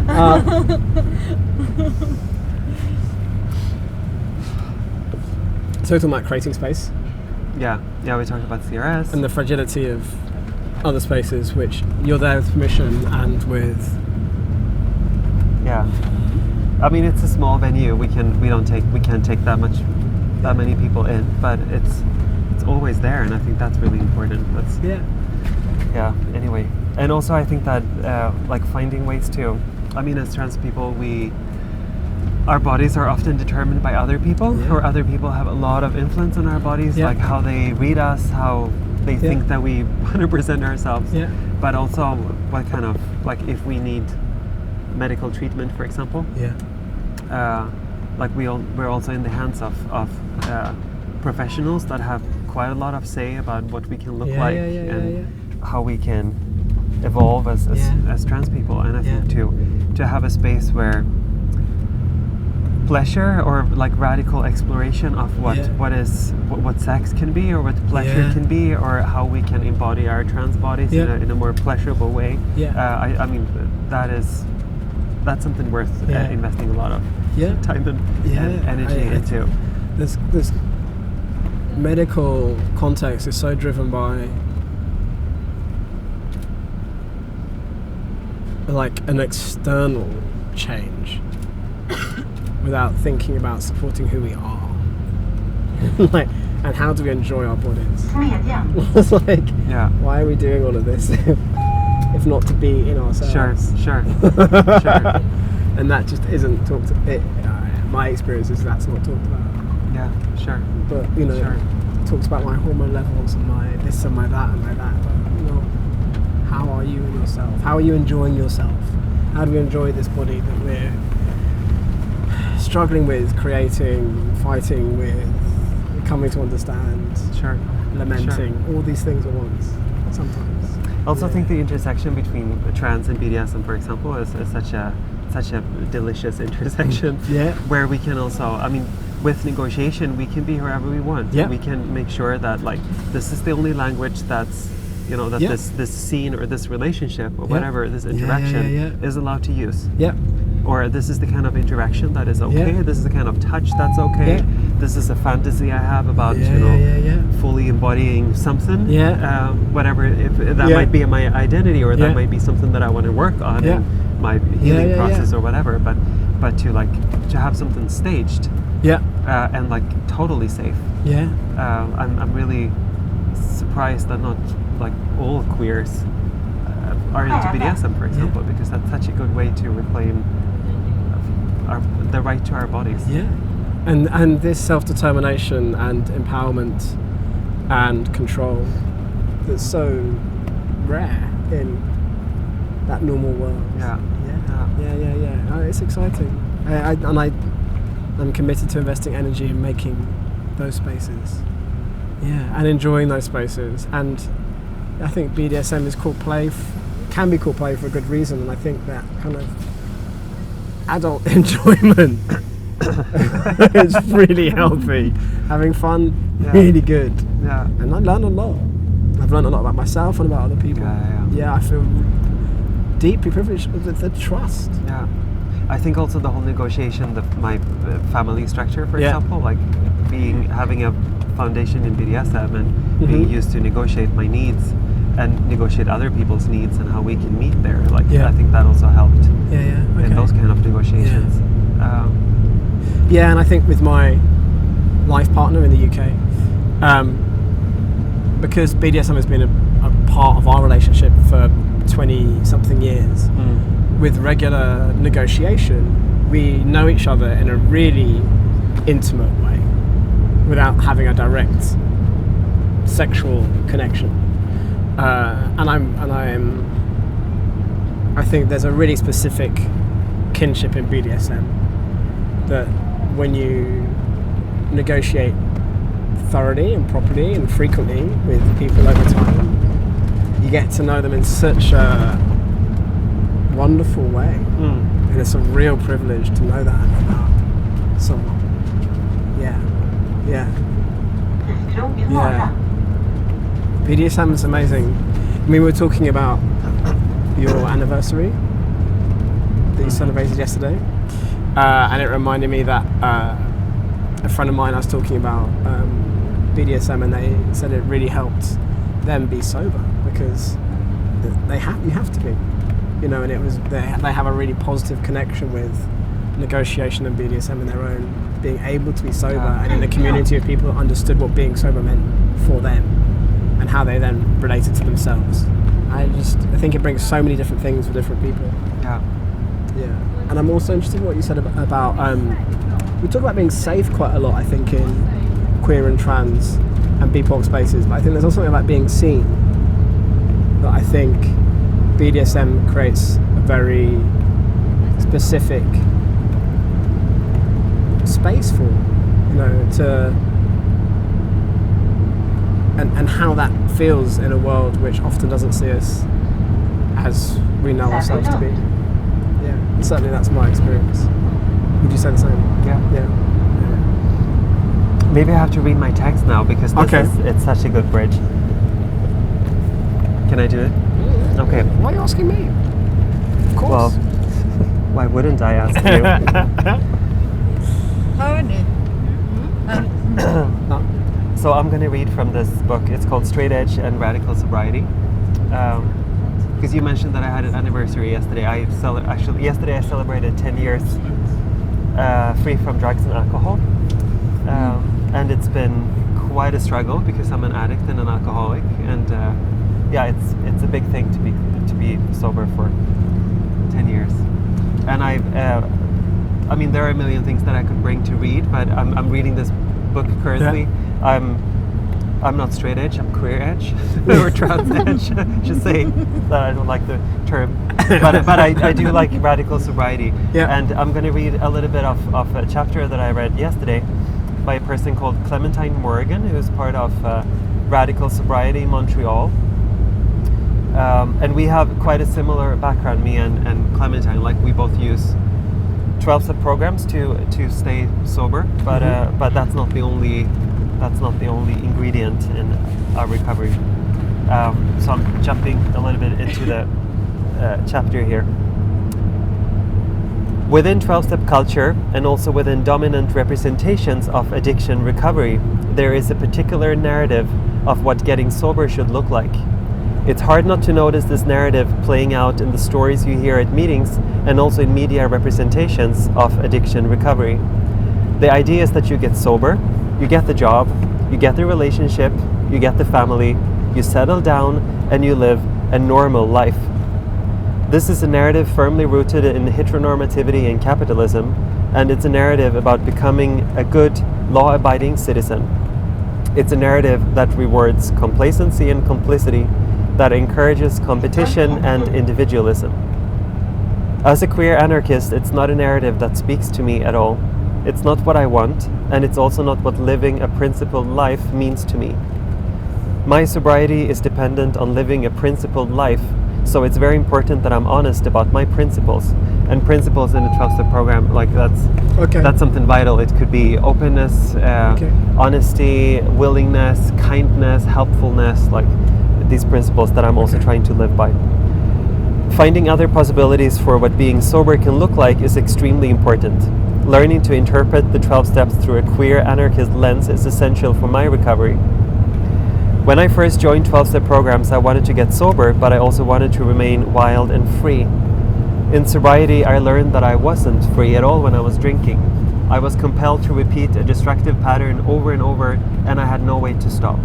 So we're talking about creating space Yeah, we talked about CRS. and the fragility of other spaces, which you're there with permission and with. Yeah. I mean, it's a small venue. We can't take that many people in, but it's always there, and I think that's really important. That's yeah. Anyway, and also I think that like finding ways to. I mean, as trans people, our bodies are often determined by other people, or other people have a lot of influence on our bodies, like how they read us, how they think that we want to present ourselves, but also what kind of, like if we need medical treatment, for example, like we're also in the hands of professionals that have quite a lot of say about what we can look like and how we can evolve as trans people. And I think to have a space where pleasure or like radical exploration of what sex can be, or what pleasure can be, or how we can embody our trans bodies in a more pleasurable way. I mean that's something worth investing a lot of time and energy into. This medical context is so driven by like an external change without thinking about supporting who we are. Like, and how do we enjoy our bodies? It's like, why are we doing all of this if not to be in ourselves? Sure. And that just isn't talked about. My experience is that's not talked about. Yeah, sure. But, you know, talks about my hormone levels and my this and my that and my that. But, you know, how are you in yourself? How are you enjoying yourself? How do we enjoy this body that we're struggling with, creating, fighting with, coming to understand, lamenting, all these things at once, sometimes. I also think the intersection between trans and BDSM, for example, is such a delicious intersection where we can also, I mean, with negotiation, we can be whoever we want. We can make sure that, like, this is the only language that's, you know, that this scene or this relationship or whatever, this interaction is allowed to use. Or this is the kind of interaction that is okay. This is the kind of touch that's okay. This is a fantasy I have about, fully embodying something. Whatever, if that might be my identity, or that might be something that I want to work on in my healing process or whatever. But to have something staged. And like totally safe. I'm really surprised that not like all queers are into BDSM, for example, because that's such a good way to reclaim the right to our bodies. And this self-determination and empowerment and control that's so rare in that normal world. It's exciting. I'm committed to investing energy in making those spaces. And enjoying those spaces. And I think BDSM is called play, can be called play for a good reason. And I think that kind of adult enjoyment is really healthy. Having fun, really good. And I learn a lot. I've learned a lot about myself and about other people. I feel deeply privileged with the trust. I think also the whole negotiation, my family structure, for example, like having a foundation in BDSM and being used to negotiate my needs and negotiate other people's needs and how we can meet there. Like, I think that also helped in those kind of negotiations. And I think with my life partner in the UK, because BDSM has been a part of our relationship for 20-something years, with regular negotiation, we know each other in a really intimate way without having a direct sexual connection. I think there's a really specific kinship in BDSM that when you negotiate thoroughly and properly and frequently with people over time, you get to know them in such a wonderful way. And it's a real privilege to know that about someone. BDSM is amazing. I mean, we were talking about your anniversary that you celebrated yesterday, and it reminded me that a friend of mine, I was talking about BDSM, and they said it really helped them be sober because you have to be, you know, and it was they have a really positive connection with negotiation and BDSM in their own, being able to be sober and in a community of people that understood what being sober meant for them and how they then related to themselves. I think it brings so many different things for different people. And I'm also interested in what you said about we talk about being safe quite a lot, I think, in queer and trans and BIPOC spaces, but I think there's also something about being seen that I think BDSM creates a very specific space for, you know, and how that feels in a world which often doesn't see us as we know ourselves to be. Certainly that's my experience. Would you say the same? Yeah. Yeah. Maybe I have to read my text now because it's such a good bridge. Can I do it? Okay. Why are you asking me? Of course. Well, why wouldn't I ask you? So I'm going to read from this book. It's called Straight Edge and Radical Sobriety. Because you mentioned that I had an anniversary yesterday. Yesterday I celebrated 10 years free from drugs and alcohol. And it's been quite a struggle because I'm an addict and an alcoholic. And it's a big thing to be sober for 10 years. And I mean, there are a million things that I could bring to read, but I'm reading this book currently. Yeah. I'm not straight edge, I'm queer edge or trans edge. Just say that I don't like the term, but I do like radical sobriety. Yeah. And I'm going to read a little bit of a chapter that I read yesterday by a person called Clementine Morgan, who's part of Radical Sobriety Montreal. And we have quite a similar background, me and Clementine. Like, we both use 12-step programs to stay sober, but that's not the only ingredient in our recovery. So I'm jumping a little bit into the chapter here. Within 12-step culture, and also within dominant representations of addiction recovery, there is a particular narrative of what getting sober should look like. It's hard not to notice this narrative playing out in the stories you hear at meetings and also in media representations of addiction recovery. The idea is that you get sober, you get the job, you get the relationship, you get the family, you settle down, and you live a normal life. This is a narrative firmly rooted in heteronormativity and capitalism, and it's a narrative about becoming a good, law-abiding citizen. It's a narrative that rewards complacency and complicity, that encourages competition and individualism. As a queer anarchist, it's not a narrative that speaks to me at all. It's not what I want, and it's also not what living a principled life means to me. My sobriety is dependent on living a principled life, so it's very important that I'm honest about my principles. And principles in the 12-step program, like that's something vital. It could be openness, honesty, willingness, kindness, helpfulness, like these principles that I'm also trying to live by. Finding other possibilities for what being sober can look like is extremely important. Learning to interpret the 12 steps through a queer anarchist lens is essential for my recovery. When I first joined 12-step programs, I wanted to get sober, but I also wanted to remain wild and free. In sobriety, I learned that I wasn't free at all when I was drinking. I was compelled to repeat a destructive pattern over and over, and I had no way to stop.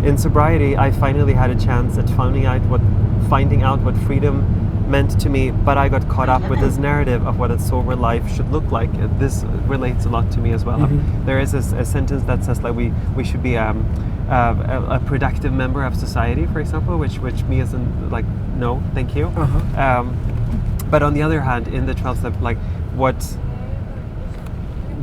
In sobriety, I finally had a chance at finding out what freedom meant to me, but I got caught up with this narrative of what a sober life should look like. This relates a lot to me as well. Mm-hmm. There is a sentence that says like we should be a productive member of society, for example, which me isn't like, no, thank you. Uh-huh. But on the other hand, in the 12 step, like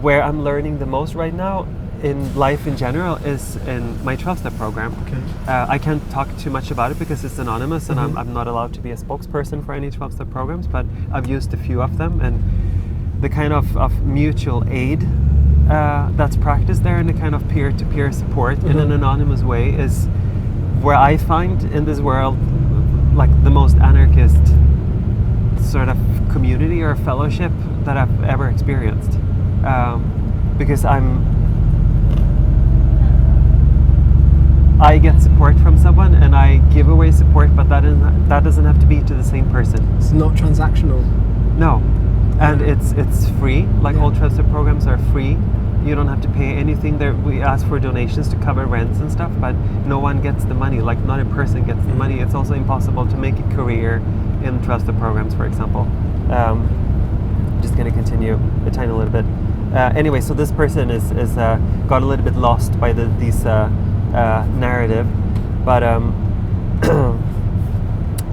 where I'm learning the most right now in life in general is in my 12-step program. Okay. I can't talk too much about it because it's anonymous, and I'm not allowed to be a spokesperson for any 12-step programs, but I've used a few of them, and the kind of mutual aid that's practiced there, and the kind of peer-to-peer support in an anonymous way is where I find in this world like the most anarchist sort of community or fellowship that I've ever experienced. Because I get support from someone and I give away support, but that doesn't have to be to the same person. It's not transactional. No, and it's free. Like all 12-step programs are free. You don't have to pay anything. There we ask for donations to cover rents and stuff, but no one gets the money. Like not a person gets the money. It's also impossible to make a career in 12-step programs, for example. Just going to continue a tiny little bit. Anyway, so this person is got a little bit lost by these narrative, but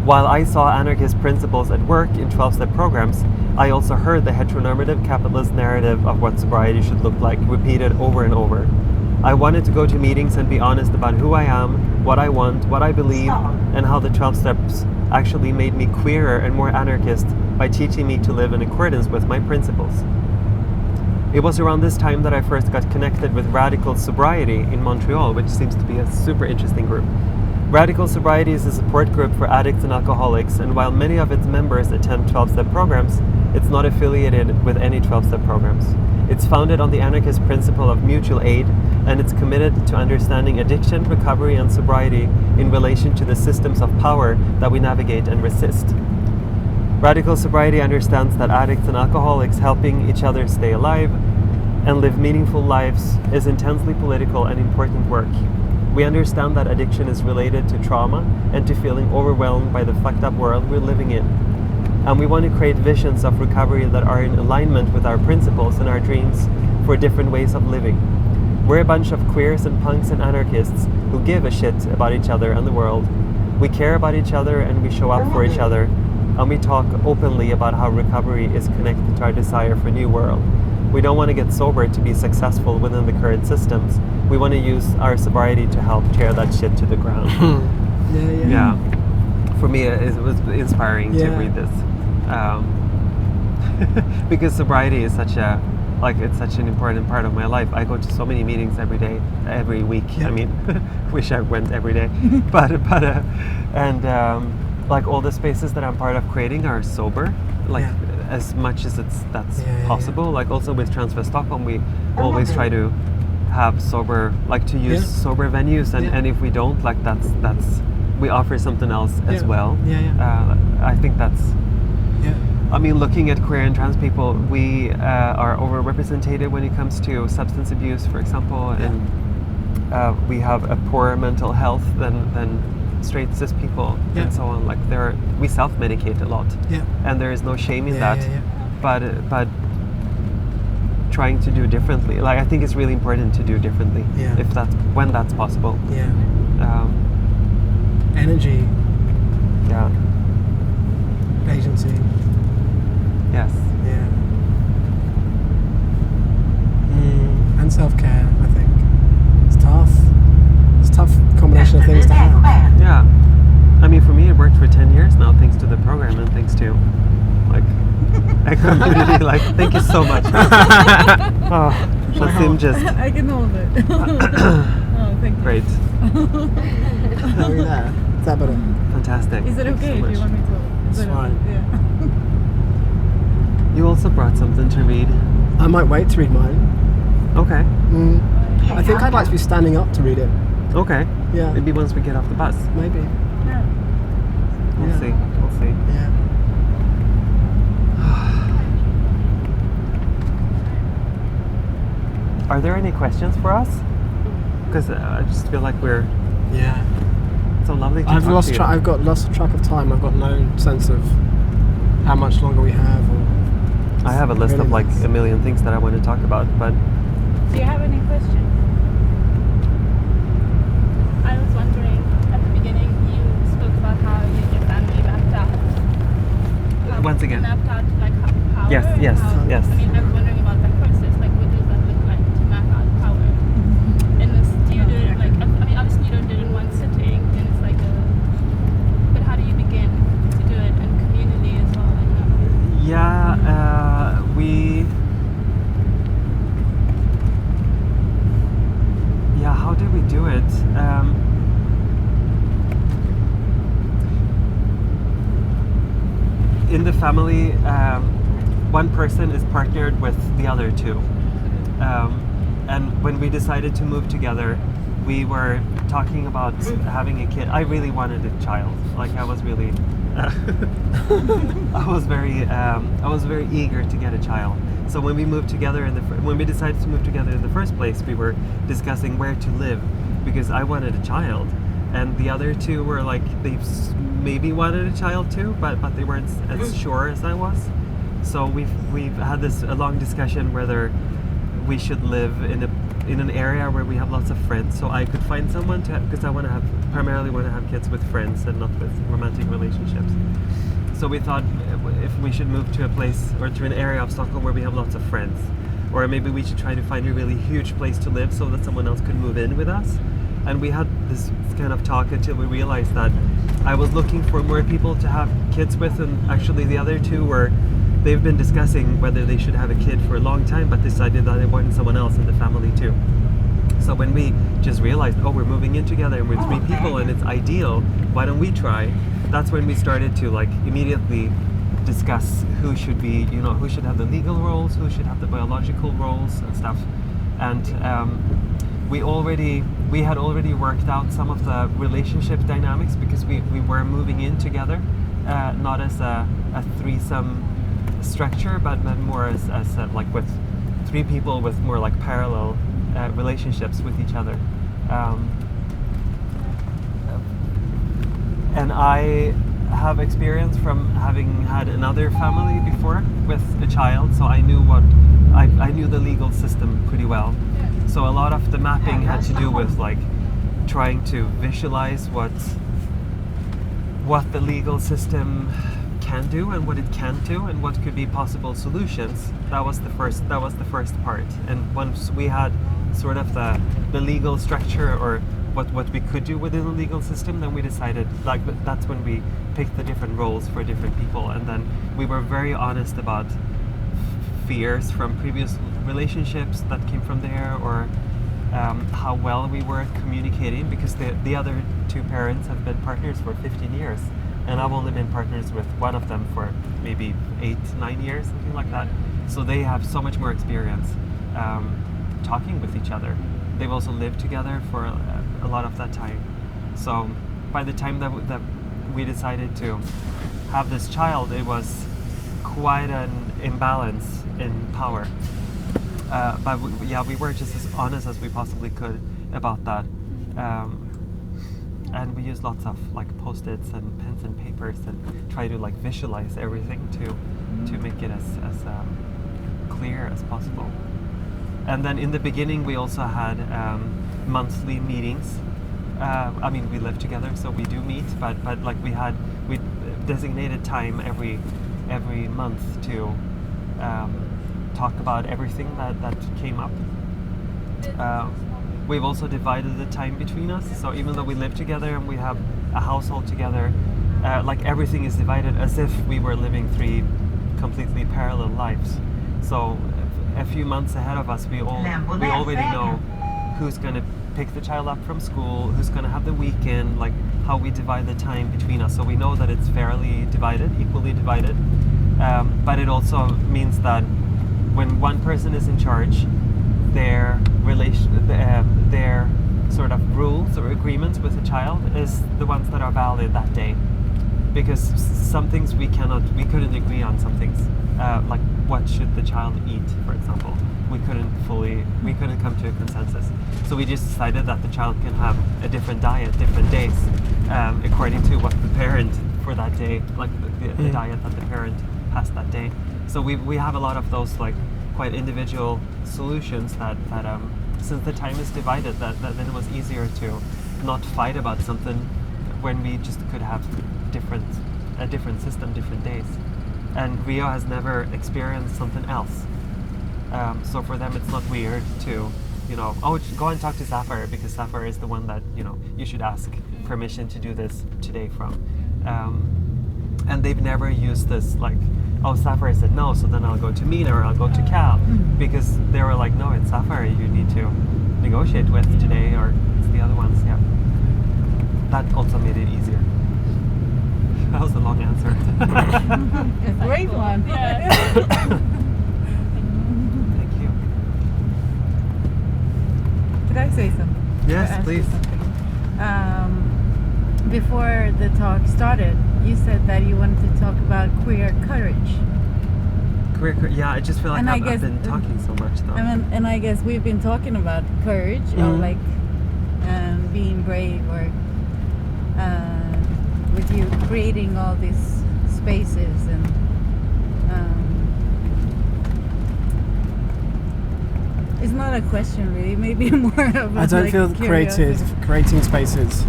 while I saw anarchist principles at work in 12-step programs, I also heard the heteronormative capitalist narrative of what sobriety should look like repeated over and over. I wanted to go to meetings and be honest about who I am, what I want, what I believe, and how the 12 steps actually made me queerer and more anarchist by teaching me to live in accordance with my principles. it was around this time that I first got connected with Radical Sobriety in Montreal, which seems to be a super interesting group. Radical Sobriety is a support group for addicts and alcoholics, and while many of its members attend 12-step programs, it's not affiliated with any 12-step programs. It's founded on the anarchist principle of mutual aid, and it's committed to understanding addiction, recovery, and sobriety in relation to the systems of power that we navigate and resist. Radical Sobriety understands that addicts and alcoholics helping each other stay alive and live meaningful lives is intensely political and important work. We understand that addiction is related to trauma and to feeling overwhelmed by the fucked up world we're living in. And we want to create visions of recovery that are in alignment with our principles and our dreams for different ways of living. We're a bunch of queers and punks and anarchists who give a shit about each other and the world. We care about each other and we show up for each other, and we talk openly about how recovery is connected to our desire for a new world. We don't want to get sober to be successful within the current systems. We want to use our sobriety to help tear that shit to the ground. Yeah. For me, it was inspiring to read this. Because sobriety is such an important part of my life. I go to so many meetings every day, every week. I mean, wish I went every day, but like all the spaces that I'm part of creating are sober, like as much as that's possible. Like also with Trans and Stockholm, we always try to have sober, like to use sober venues, and if we don't, like that's we offer something else as well. I think that's. I mean, looking at queer and trans people, we are overrepresented when it comes to substance abuse, for example, and we have a poorer mental health than straight cis people and so on. Like we self-medicate a lot, and there is no shame in that. But trying to do differently, like I think it's really important to do differently if when that's possible. Energy. Agency. Yes. And self-care, I think. It's tough. It's a tough combination of things to have. Yeah. I mean, for me, it worked for 10 years now, thanks to the program and thanks to, like, a community. Like, thank you so much. Nassim just... I can hold it. Oh, thank you. Great. How are you there? Is that better? Fantastic. Is it okay if you want me to? It's fine. Yeah. You also brought something to read. I might wait to read mine. Okay. I think I'd like to be standing up to read it. Okay. Yeah. Maybe once we get off the bus. Maybe. Yeah. We'll see. We'll see. Yeah. Are there any questions for us? Because I just feel like we're so lovely to talk to you. I've got lost track of time. I've got no sense of how much longer we have. I have a list of like a million things that I want to talk about, but... Do you have any questions? I was wondering, at the beginning you spoke about how you and your family mapped out. Once again. Mapped out like power. Yes. I mean, I was wondering about that process. Like, what does that look like to map out power? In this, do you do it like? I mean, obviously you don't do it in one sitting, and it's like a. But how do you begin to do it in community as well? How did we do it? In the family, one person is partnered with the other two. And when we decided to move together, we were talking about having a kid. I really wanted a child. Like I was really, I was very eager to get a child. So when we moved together when we decided to move together in the first place, we were discussing where to live because I wanted a child, and the other two were like they maybe wanted a child too, but they weren't as sure as I was. So we've had a long discussion whether we should live in an area where we have lots of friends, so I could find someone because I primarily want to have kids with friends and not with romantic relationships. So we thought if we should move to a place or to an area of Stockholm where we have lots of friends, or maybe we should try to find a really huge place to live so that someone else could move in with us. And we had this kind of talk until we realized that I was looking for more people to have kids with, and actually the other two were they've been discussing whether they should have a kid for a long time, but decided that they wanted someone else in the family too. So when we just realized, oh, we're moving in together and we're 3 people and it's ideal, why don't we try? That's when we started to like immediately discuss who should be, you know, who should have the legal roles, who should have the biological roles and stuff. And we had already worked out some of the relationship dynamics because we were moving in together, not as a threesome structure, but more as like with 3 people with more like parallel relationships with each other. And I have experience from having had another family before with a child, so I knew I knew the legal system pretty well. So a lot of the mapping had to do with like trying to visualize what the legal system can do and what it can't do and what could be possible solutions. That was the first part. And once we had sort of the legal structure or what we could do within the legal system, then we decided, like, that's when we picked the different roles for different people. And then we were very honest about fears from previous relationships that came from there, or how well we were communicating, because the other 2 parents have been partners for 15 years and I've only been partners with one of them for maybe 8-9 years, something like that. So they have so much more experience talking with each other. They've also lived together for a lot of that time. So by the time that we decided to have this child, it was quite an imbalance in power. But we were just as honest as we possibly could about that. And we used lots of like post-its and pens and papers and try to like visualize everything to make it as clear as possible. And then in the beginning we also had monthly meetings. I mean, we live together, so we do meet, but like we designated time every month to talk about everything that came up. We've also divided the time between us, so even though we live together and we have a household together, like everything is divided as if we were living 3 completely parallel lives. So a few months ahead of us, we already know who's going to pick the child up from school, who's going to have the weekend, like how we divide the time between us. So we know that it's fairly divided, equally divided. But it also means that when one person is in charge, their sort of rules or agreements with the child is the ones that are valid that day. Because some things we couldn't agree on some things, like what should the child eat, for example. We couldn't come to a consensus. So we just decided that the child can have a different diet, different days, according to what the parent for that day, like the diet that the parent has that day. So we have a lot of those like quite individual solutions that since the time is divided, that then it was easier to not fight about something when we just could have a different system, different days. And Rio has never experienced something else. So for them it's not weird to, go and talk to Zafire, because Zafire is the one that, you should ask permission to do this today from. And they've never used this like, oh, Safar said no, so then I'll go to Mina or I'll go to Cal, because they were like, no, it's Safar you need to negotiate with today, or it's the other ones. Yeah, that also made it easier. That was a long answer. A great one. Yeah. Thank you. Could I say something? Yes, please. Before the talk started, you said that you wanted to talk about queer courage. Yeah, I just feel like I've been talking so much though. And I guess we've been talking about courage, or like being brave, or with you creating all these spaces, and it's not a question really, maybe more of a, I don't like, feel curiosity. creating spaces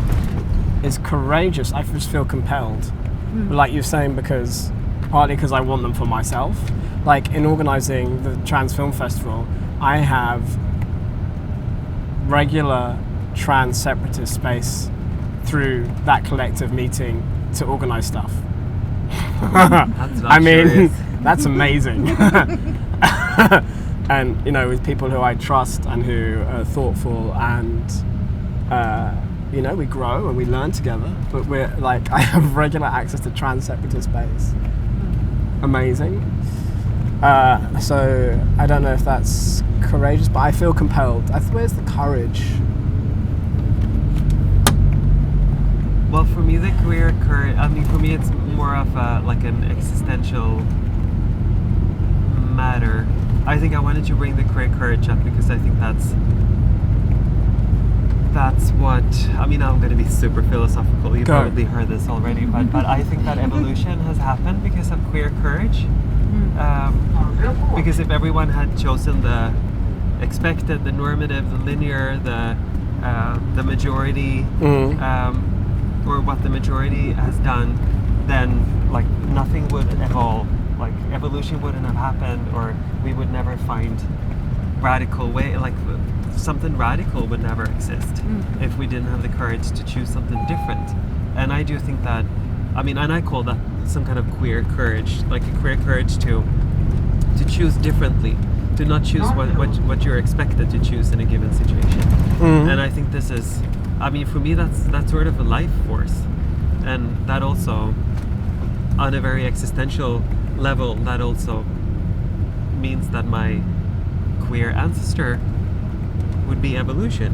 is courageous. I just feel compelled, like you're saying, partly because I want them for myself. Like in organising the Trans Film Festival, I have regular trans separatist space through that collective meeting to organise stuff. That's I mean, That's amazing. And you know, with people who I trust and who are thoughtful, and you know, we grow and we learn together. But we're like, I have regular access to trans separatist space. Amazing. So I don't know if that's courageous, but I feel compelled. Where's the courage? Well, for me, the queer courage, I mean, for me, it's more of like an existential matter. I think I wanted to bring the queer courage up because I think that's what, I mean, I'm going to be super philosophical. You've probably heard this already, but I think that evolution has happened because of queer courage. Because if everyone had chosen the expected, the normative, the linear, the majority, or what the majority has done, then like nothing would evolve. Like evolution wouldn't have happened, or we would never find radical way. Like something radical would never exist if we didn't have the courage to choose something different. And I do think that, I mean, and I call that some kind of queer courage, like a queer courage to choose differently, to not choose what you're expected to choose in a given situation. And I think this is, I mean, for me, that's sort of a life force, and that also, on a very existential level, that also means that my queer ancestor would be evolution.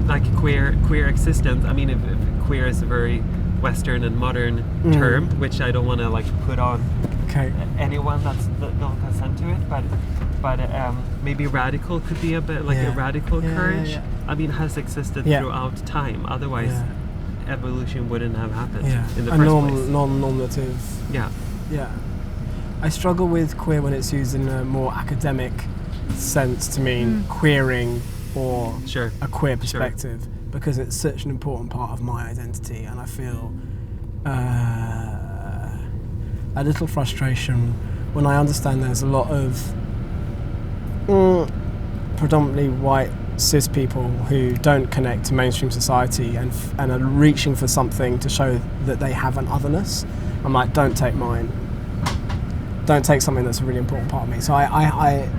Like queer existence. I mean, if queer is a very Western and modern term, which I don't want to like put on anyone that don't consent to it, but maybe radical could be a bit like a radical courage. I mean, has existed throughout time. Otherwise, evolution wouldn't have happened in the first place. Non-normative. Yeah. I struggle with queer when it's used in a more academic sense to mean queering or a queer perspective, because it's such an important part of my identity, and I feel a little frustration when I understand there's a lot of predominantly white cis people who don't connect to mainstream society and are reaching for something to show that they have an otherness. I'm like, don't take mine. Don't take something that's a really important part of me. So I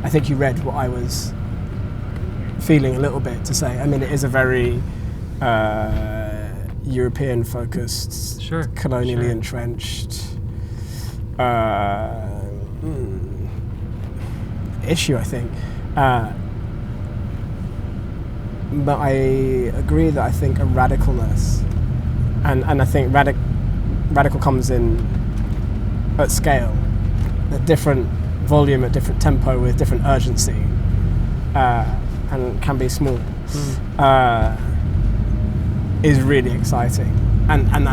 think you read what I was feeling a little bit to say. I mean, it is a very European-focused, colonially entrenched issue, I think. But I agree that I think a radicalness, and I think radical comes in at scale, at different volume, at different tempo, with different urgency, and can be small, is really exciting. And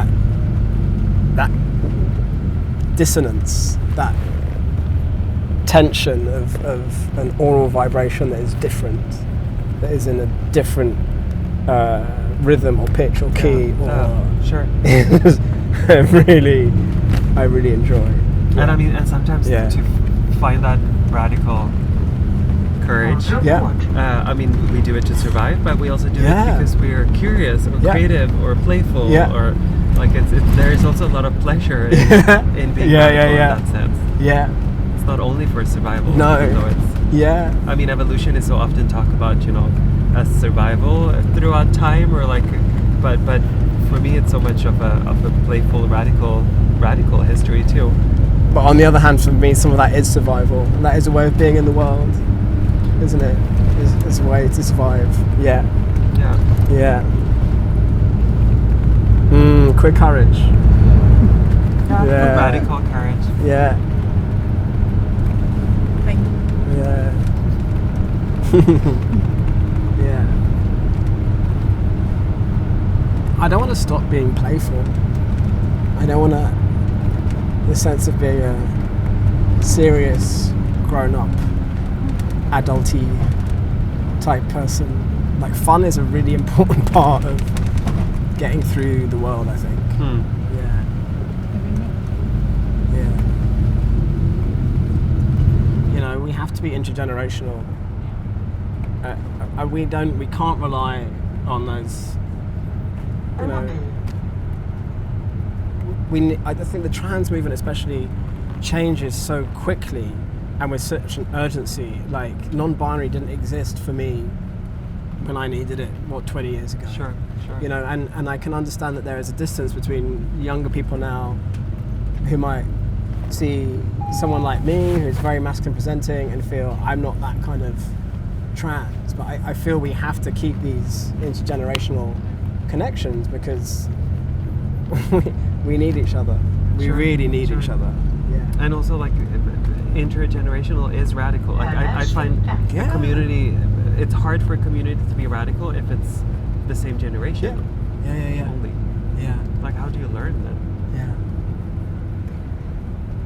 that dissonance, that tension of an aural vibration that is different, that is in a different rhythm or pitch or key, I really enjoy. And I mean, and sometimes to find that radical courage. I mean, we do it to survive, but we also do it because we're curious or creative or playful, or like there is also a lot of pleasure in being radical in that sense. It's not only for survival. No. Even though it's, I mean, evolution is so often talked about, you know, as survival throughout time, or like, but for me, it's so much of a playful, radical history too. But on the other hand, for me, some of that is survival. And that is a way of being in the world, isn't it? It's a way to survive. Yeah. Quick courage. Radical courage. Thank you. I don't want to stop being playful. I don't want to, the sense of being a serious, grown-up, adulty type person. Like, fun is a really important part of getting through the world, I think. You know, we have to be intergenerational. We can't rely on those, you know, I think the trans movement especially changes so quickly and with such an urgency. Like, non-binary didn't exist for me when I needed it, 20 years ago. Sure. You know, and I can understand that there is a distance between younger people now who might see someone like me who's very masculine presenting and feel I'm not that kind of trans, but I feel we have to keep these intergenerational connections because we need each other. We really need each other. Yeah. And also, like, intergenerational is radical. Like, I find a community, it's hard for a community to be radical if it's the same generation. Yeah. Only. Yeah. Like, how do you learn then?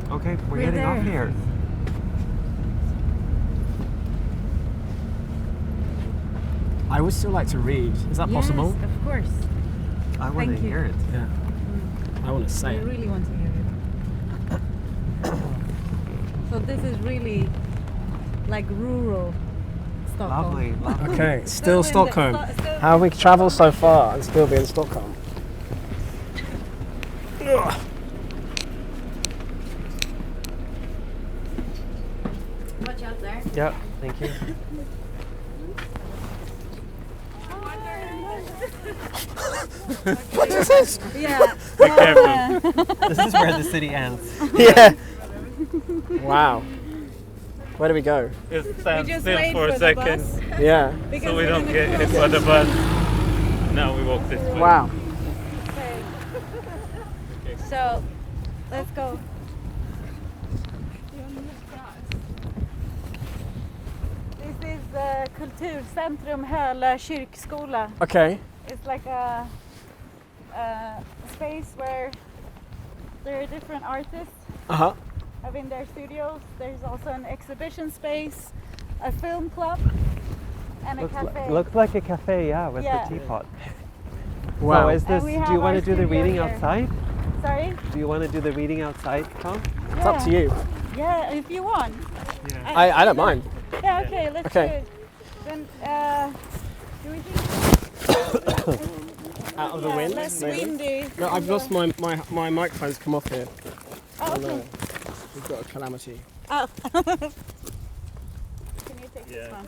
Yeah. Okay, we're getting off here. I would still like to read. Is that possible? Yes, of course. I want to Thank you. hear it. Yeah. I want to say I it. really want to hear it. So this is really like rural Stockholm. Lovely. Okay, still in the- Stockholm. still- How have we travelled so far and still be in Stockholm? Ugh. Watch out there. Yeah, thank you. What is this? Yeah. This is where the city ends. Yeah. Wow. Where do we go? Just stand just still wait for a the second bus. Yeah. Because so we we're don't gonna get hit cross by the it. bus. Now we walk this way. Wow. Okay. So let's go. This is Kulturcentrum Höla kyrkskola. Okay. It's like a space where there are different artists Uh-huh. having their studios. There's also an exhibition space, a film club, and a cafe. Looks like a cafe, yeah, with Yeah. the teapot. Wow. So is this, we do have you want our to do the studio reading here. outside? Sorry? Do you want to do the reading outside, Tom? It's up to you. Yeah, if you want. Yeah. I don't mind. Yeah, okay, let's Okay. do it. Then, do we think Out of the wind, less maybe? windy? No, I've lost my microphone's come off here. Oh, And, okay. we've got a calamity. Oh. Can you take this one?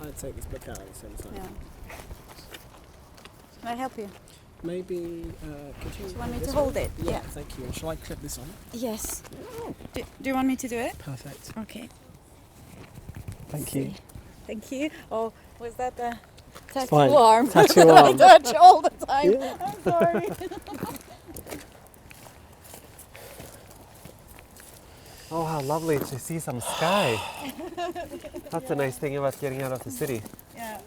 I'd take this book out at the same time. Yeah. Can I help you? Maybe, could you... Do you want me this to hold one? it? Yeah, Yeah. thank you. And shall I clip this on? Yes. Do you want me to do it? Perfect. Okay. Thank you. Thank you. Oh, was that the tattoo fine. arm? Tattoo I arm. touch all the time. Yeah. I'm sorry. Oh, how lovely to see some sky. That's a nice thing about getting out of the city. Yeah.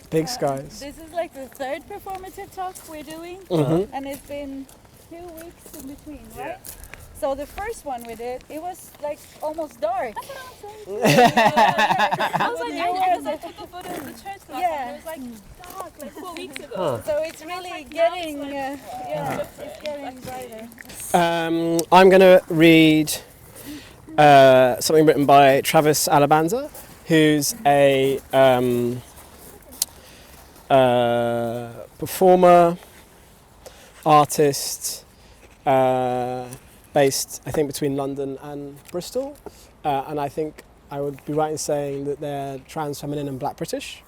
Big skies. This is like the third performative talk we're doing, Mm-hmm. and it's been 2 weeks in between, right? So the first one we did, it was like almost dark. I was like, I took a photo of the church last Yeah. time. It was like dark, like 4 weeks ago. Huh. So it's really getting, it's getting brighter. I'm going to read something written by Travis Alabanza, who's a performer, artist, based, I think, between London and Bristol. And I think I would be right in saying that they're trans, feminine and black British.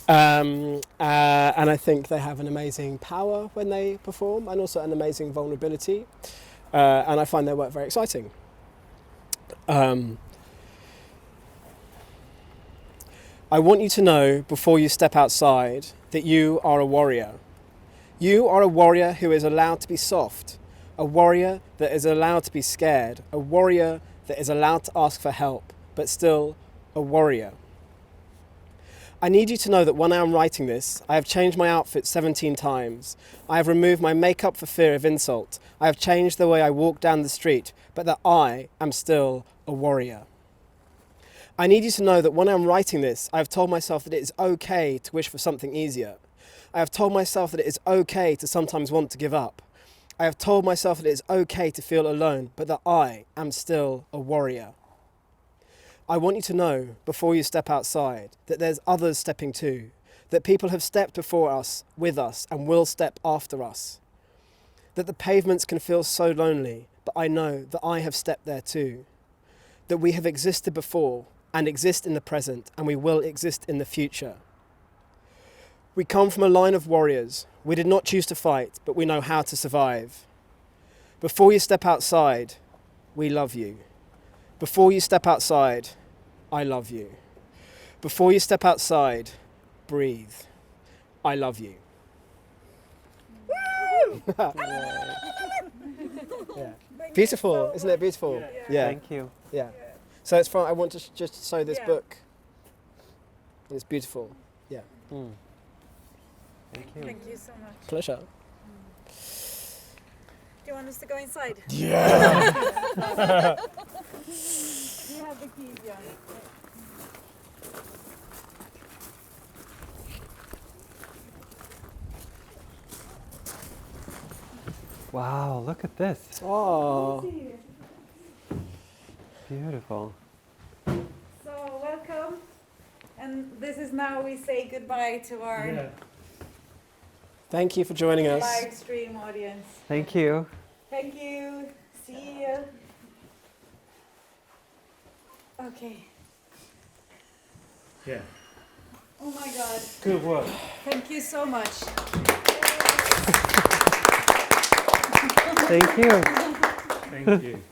And I think they have an amazing power when they perform and also an amazing vulnerability. And I find their work very exciting. I want you to know before you step outside that you are a warrior. You are a warrior who is allowed to be soft, a warrior that is allowed to be scared, a warrior that is allowed to ask for help, but still a warrior. I need you to know that when I am writing this, I have changed my outfit 17 times. I have removed my makeup for fear of insult. I have changed the way I walk down the street, but that I am still a warrior. I need you to know that when I'm writing this, I have told myself that it is okay to wish for something easier. I have told myself that it is okay to sometimes want to give up. I have told myself that it is okay to feel alone, but that I am still a warrior. I want you to know, before you step outside, that there's others stepping too, that people have stepped before us, with us, and will step after us. That the pavements can feel so lonely, but I know that I have stepped there too. That we have existed before, and exist in the present, and we will exist in the future. We come from a line of warriors. We did not choose to fight, but we know how to survive. Before you step outside, we love you. Before you step outside, I love you. Before you step outside, breathe. I love you. Yeah. Beautiful, isn't it beautiful? Yeah. Thank you. Yeah. So it's from, I want to just show this book. It's beautiful. Yeah. Thank you. Thank you so much. Pleasure. Do you want us to go inside? Yeah. You have the keys, Jan. Wow, look at this. Oh. Beautiful. So welcome. And this is now we say goodbye to our Thank you for joining us. live stream audience. Thank you. Thank you. See you. Okay. Yeah. Oh my God. Good work. Thank you so much. Thank you. Thank you.